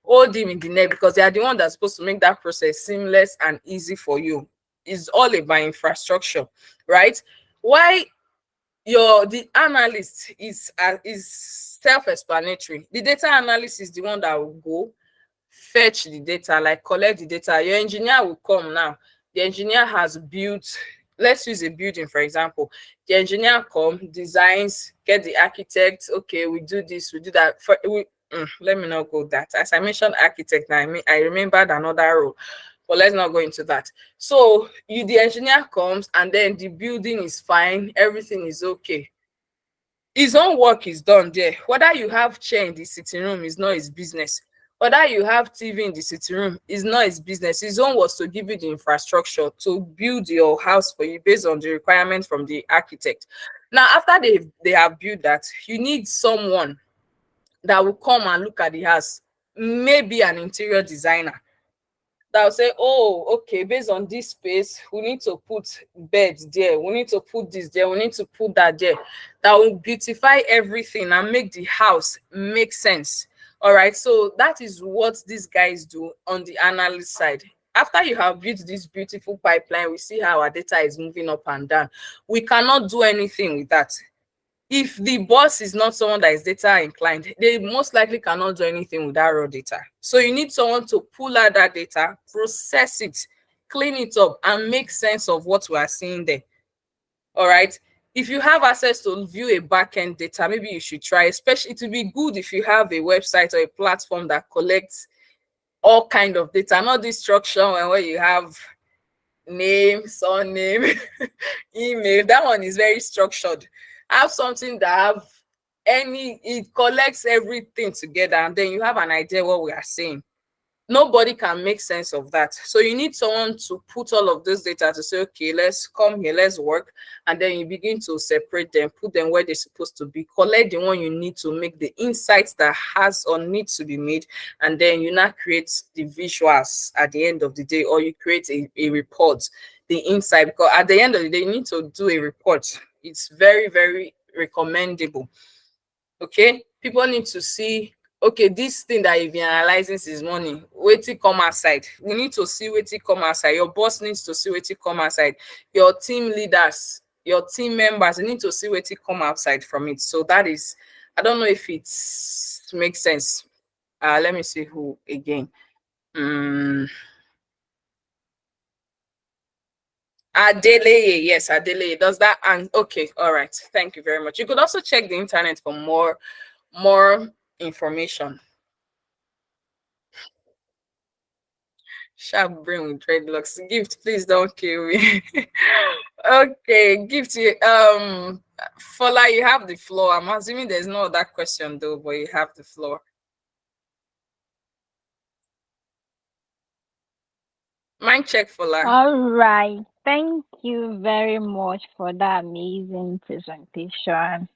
Hold him in the neck, because they are the one that's supposed to make that process seamless and easy for you. It's all about infrastructure, right? Why the analyst is self-explanatory. The data analyst is the one that will go fetch the data, like collect the data. Your engineer will come now. The engineer has built, let's use a building, for example. The engineer come, designs, get the architect. Okay, we do this, we do that. Let me not go that. As I mentioned architect, I remembered another role. But let's not go into that. So the engineer comes, and then the building is fine, everything is okay. His own work is done there. Whether you have chair in the sitting room is not his business. Whether you have TV in the sitting room is not his business. His own was to give you the infrastructure to build your house for you based on the requirements from the architect. Now, after they have built that, you need someone that will come and look at the house, maybe an interior designer, that will say, oh, okay, based on this space, we need to put beds there, we need to put this there, we need to put that there. That will beautify everything and make the house make sense. All right, so that is what these guys do on the analyst side. After you have built this beautiful pipeline, we see how our data is moving up and down. We cannot do anything with that. If the boss is not someone that is data inclined, they most likely cannot do anything with that raw data. So you need someone to pull out that data, process it, clean it up, and make sense of what we are seeing there. All right. If you have access to view a backend data, maybe you should try. Especially, it will be good if you have a website or a platform that collects all kind of data, not this structure and where you have name, surname, email. That one is very structured. Have something that have it collects everything together, and then you have an idea what we are saying. Nobody can make sense of that. So you need someone to put all of this data to say, okay, let's come here, let's work. And then you begin to separate them, put them where they're supposed to be, collect the one you need to make the insights that has or needs to be made. And then you now create the visuals at the end of the day, or you create a report, the insight, because at the end of the day, you need to do a report. It's very, very recommendable. Okay, people need to see, okay, this thing that you've been analyzing is money. Wait till come outside. We need to see wait till come outside. Your boss needs to see wait till come outside. Your team leaders, your team members, they need to see wait till come outside from it. So that is, I don't know if it makes sense. Let me see who again. Adele, yes, Adele does that. And okay, all right, thank you very much. You could also check the internet for more information. Sharp brain with dreadlocks. Gift, please don't kill me. Okay, gift. Fola, you have the floor. I'm assuming there's no other question though, but you have the floor. Mind check, Fola. All right. Thank you very much for that amazing presentation.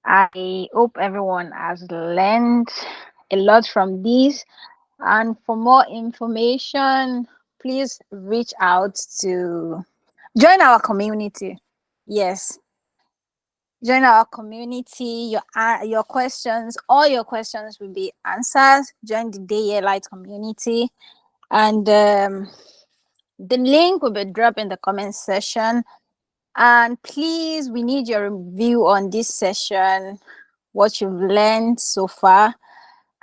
I hope everyone has learned a lot from this. And for more information, please reach out to join our community. Yes. Join our community. Your questions, all your questions will be answered. Join the DAELITES community. And the link will be dropped in the comment section. And please, we need your review on this session, what you've learned so far,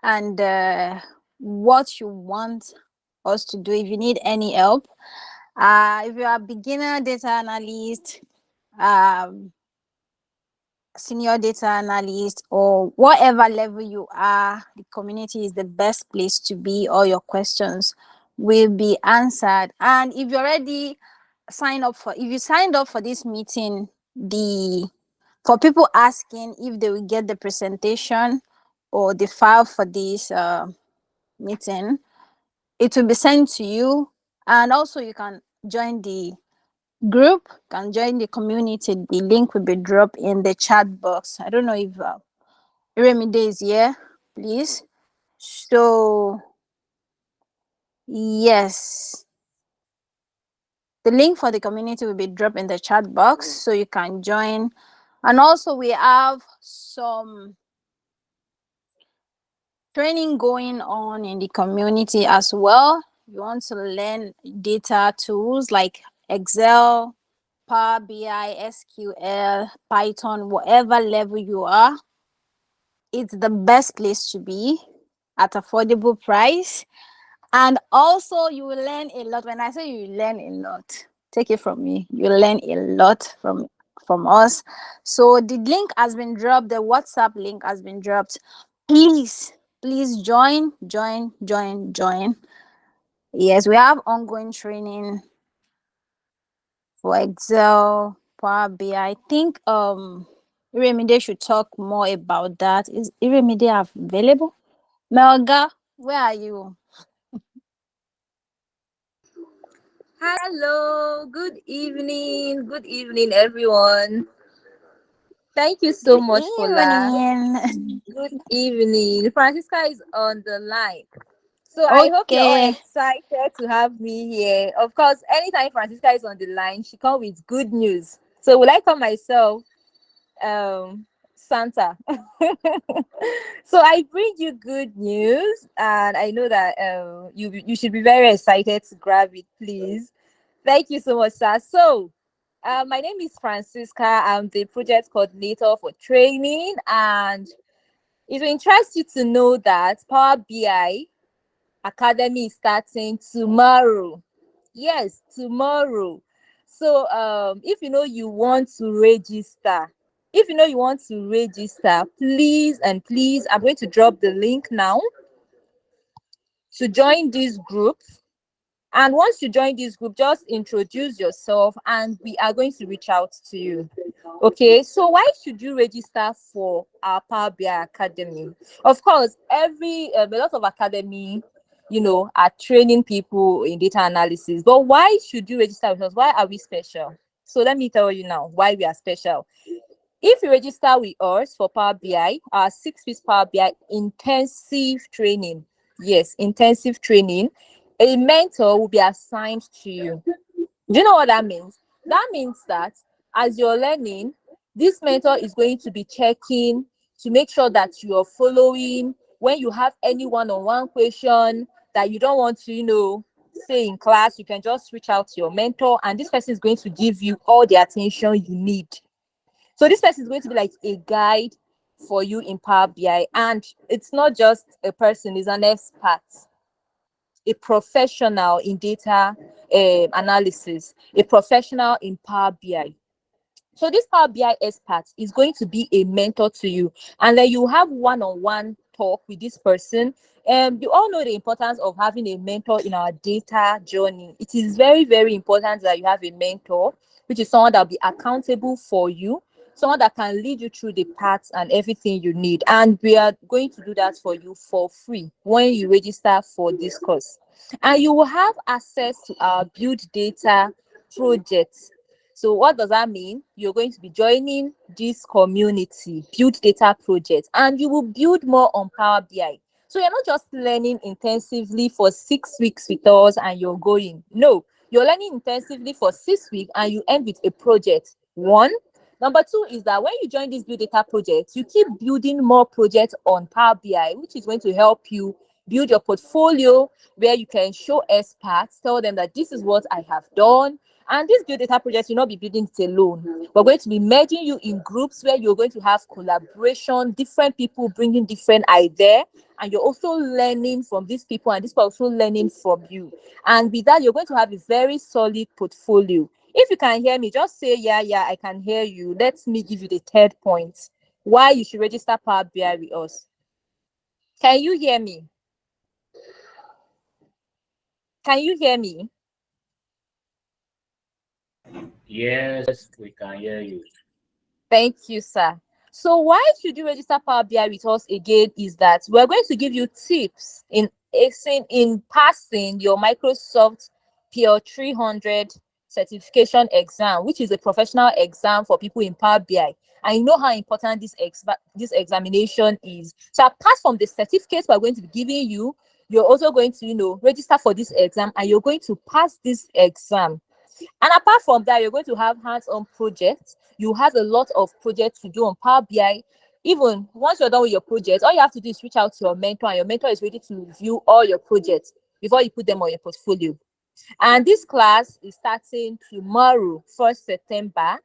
and what you want us to do if you need any help. If you are a beginner data analyst, senior data analyst, or whatever level you are, the community is the best place to be. All your questions will be answered. And if you already signed up for this meeting, for people asking if they will get the presentation, or the file for this meeting. It will be sent to you, and also you can join the group, can join the community. The link will be dropped in the chat box. I don't know if Remide is here, please. So yes, the link for the community will be dropped in the chat box so you can join. And also we have some training going on in the community as well. You want to learn data tools like Excel, Power BI, SQL, Python, whatever level you are, it's the best place to be at affordable price. And also you will learn a lot. When I say you learn a lot, take it from me, you learn a lot from us. So the link has been dropped, the WhatsApp link has been dropped. Please join. Yes, we have ongoing training for Excel, Power BI. I think Iremide should talk more about that. Is Iremide available? Melga, where are you? Hello, good evening, everyone. Thank you so Good much, Fola. evening. Good evening. Francisca is on the line. So I hope you're all Okay. excited to have me here. Of course, anytime Francisca is on the line, she comes with good news. So will I call myself Santa? So I bring you good news, and I know that you should be very excited to grab it, please. Thank you so much, sir. So, my name is Francisca. I'm the project coordinator for training, and it will interest you to know that Power BI Academy is starting tomorrow. Yes, tomorrow. So, if you know you want to register, please and please, I'm going to drop the link now to join this group. And once you join this group, just introduce yourself and we are going to reach out to you. Okay, so why should you register for our Power BI Academy? Of course, a lot of academy, are training people in data analysis. But why should you register with us? Why are we special? So let me tell you now why we are special. If you register with us for Power BI, our 6 weeks Power BI intensive training, yes, intensive training, a mentor will be assigned to you. Do you know what that means? That means that as you're learning, this mentor is going to be checking to make sure that you're following. When you have any one-on-one question that you don't want to, say in class, you can just reach out to your mentor, and this person is going to give you all the attention you need. So this person is going to be like a guide for you in Power BI. And it's not just a person, it's an expert, a professional in data analysis, a professional in Power BI. So this Power BI expert is going to be a mentor to you. And then you have one-on-one talk with this person. You all know the importance of having a mentor in our data journey. It is very, very important that you have a mentor, which is someone that will be accountable for you, someone that can lead you through the paths and everything you need. And we are going to do that for you for free when you register for this course. And you will have access to our build data projects. So what does that mean? You're going to be joining this community build data project, and you will build more on Power BI. So you're not just learning intensively for 6 weeks with us and you're going. No, you're learning intensively for 6 weeks and you end with a project. One. Number two is that when you join this build data project, you keep building more projects on Power BI, which is going to help you build your portfolio where you can show experts, tell them that this is what I have done. And this build data project, you'll not be building it alone. We're going to be merging you in groups where you're going to have collaboration, different people bringing different ideas, and you're also learning from these people, and these people are also learning from you. And with that, you're going to have a very solid portfolio. If you can hear me, just say, yeah, I can hear you. Let me give you the third point why you should register Power BI with us. Can you hear me? Can you hear me? Yes, we can hear you. Thank you, sir. So why should you register Power BI with us again is that we're going to give you tips in passing your Microsoft Pure 300 certification exam, which is a professional exam for people in Power BI. And you know how important this examination is. So apart from the certificates we're going to be giving you, you're also going to, register for this exam, and you're going to pass this exam. And apart from that, you're going to have hands-on projects. You have a lot of projects to do on Power BI. Even once you're done with your projects, all you have to do is reach out to your mentor, and your mentor is ready to review all your projects before you put them on your portfolio. And this class is starting tomorrow, 1st September,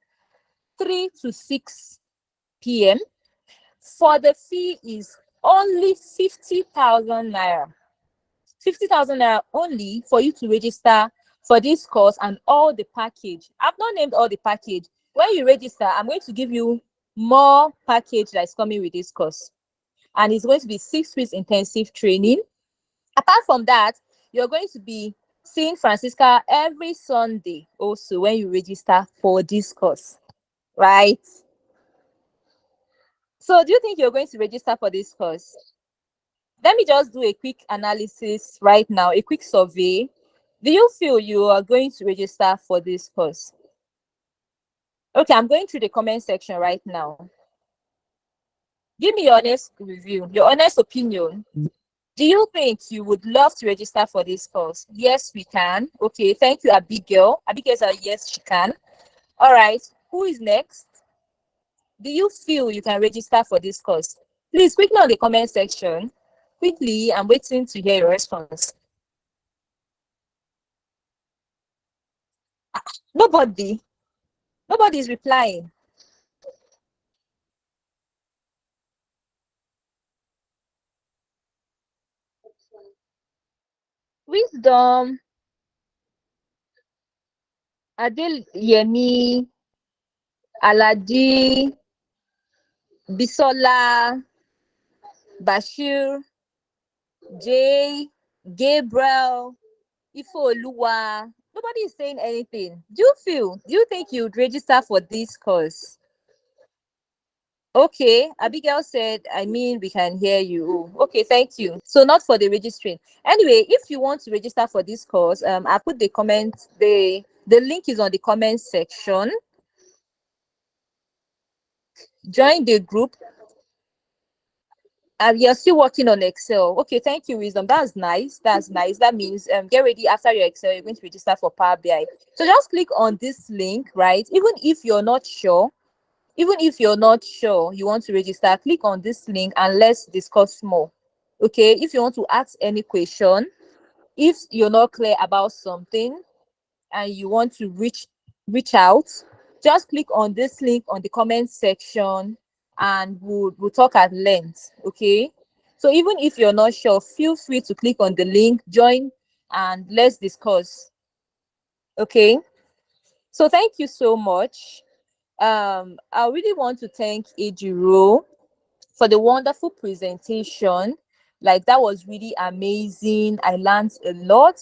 3 to 6 p.m. For the fee is only 50,000 naira. 50,000 naira only for you to register for this course and all the package. I've not named all the package. When you register, I'm going to give you more package that is coming with this course. And it's going to be 6 weeks intensive training. Apart from that, you're going to be seeing Francisca every Sunday also when you register for this course, right? So do you think you're going to register for this course? Let me just do a quick analysis right now, a quick survey. Do you feel you are going to register for this course? Okay, I'm going through the comment section right now. Give me your honest review, your honest opinion. Do you think you would love to register for this course? Yes, we can. Okay, thank you, Abigail. Abigail said yes, she can. All right, who is next? Do you feel you can register for this course? Please quickly on the comment section. Quickly, I'm waiting to hear your response. Nobody is replying. Wisdom, Adeyemi, Aladi, Bisola, Bashir, Jay, Gabriel, Ifeoluwa. Nobody is saying anything. Do you think you'd register for this course? Okay, Abigail said, we can hear you. Okay, thank you. So not for the registering. Anyway, if you want to register for this course, I put the link is on the comment section. Join the group. You're still working on Excel. Okay, thank you, Wisdom. That's nice. That means get ready after your Excel. You're going to register for Power BI. So just click on this link, right? Even if you're not sure, you want to register, click on this link and let's discuss more. Okay, if you want to ask any question, if you're not clear about something and you want to reach out, just click on this link on the comment section and we'll talk at length. Okay, so even if you're not sure, feel free to click on the link, join, and let's discuss. Okay, so thank you so much. I really want to thank Ejiro for the wonderful presentation. Like, that was really amazing. I learned a lot.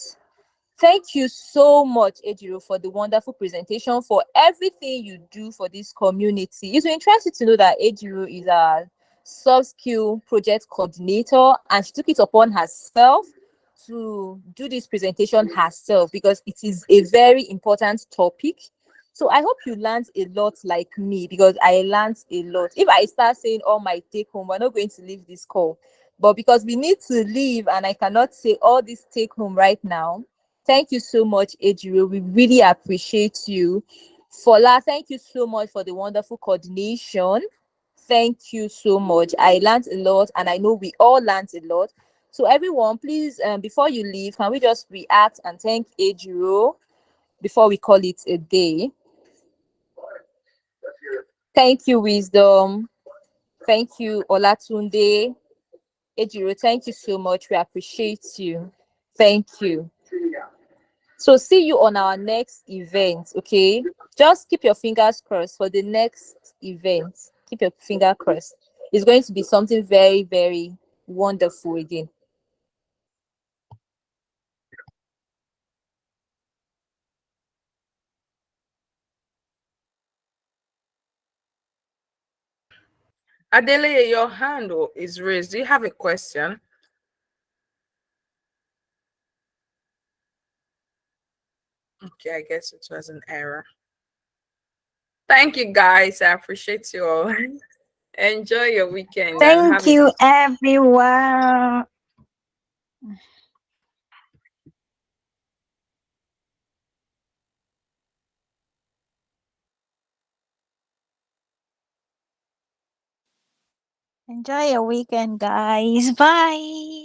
Thank you so much, Ejiro, for the wonderful presentation, for everything you do for this community. It's interesting to know that Ejiro is a soft skill project coordinator, and she took it upon herself to do this presentation herself because it is a very important topic. So I hope you learned a lot like me, because I learned a lot. If I start saying all my take home, we're not going to leave this call. But because we need to leave and I cannot say all this take home right now, thank you so much, Ejiro. We really appreciate you. Fola, thank you so much for the wonderful coordination. Thank you so much. I learned a lot, and I know we all learned a lot. So everyone, please, before you leave, can we just react and thank Ejiro before we call it a day? Thank you, Wisdom. Thank you, Olatunde. Ejiro, thank you so much. We appreciate you. Thank you. So see you on our next event, okay? Just keep your fingers crossed for the next event. Keep your finger crossed. It's going to be something very, very wonderful again. Adele, your hand is raised. Do you have a question? Okay, I guess it was an error. Thank you, guys. I appreciate you all. Enjoy your weekend and Thank have a you, everyone. Enjoy your weekend, guys. Bye.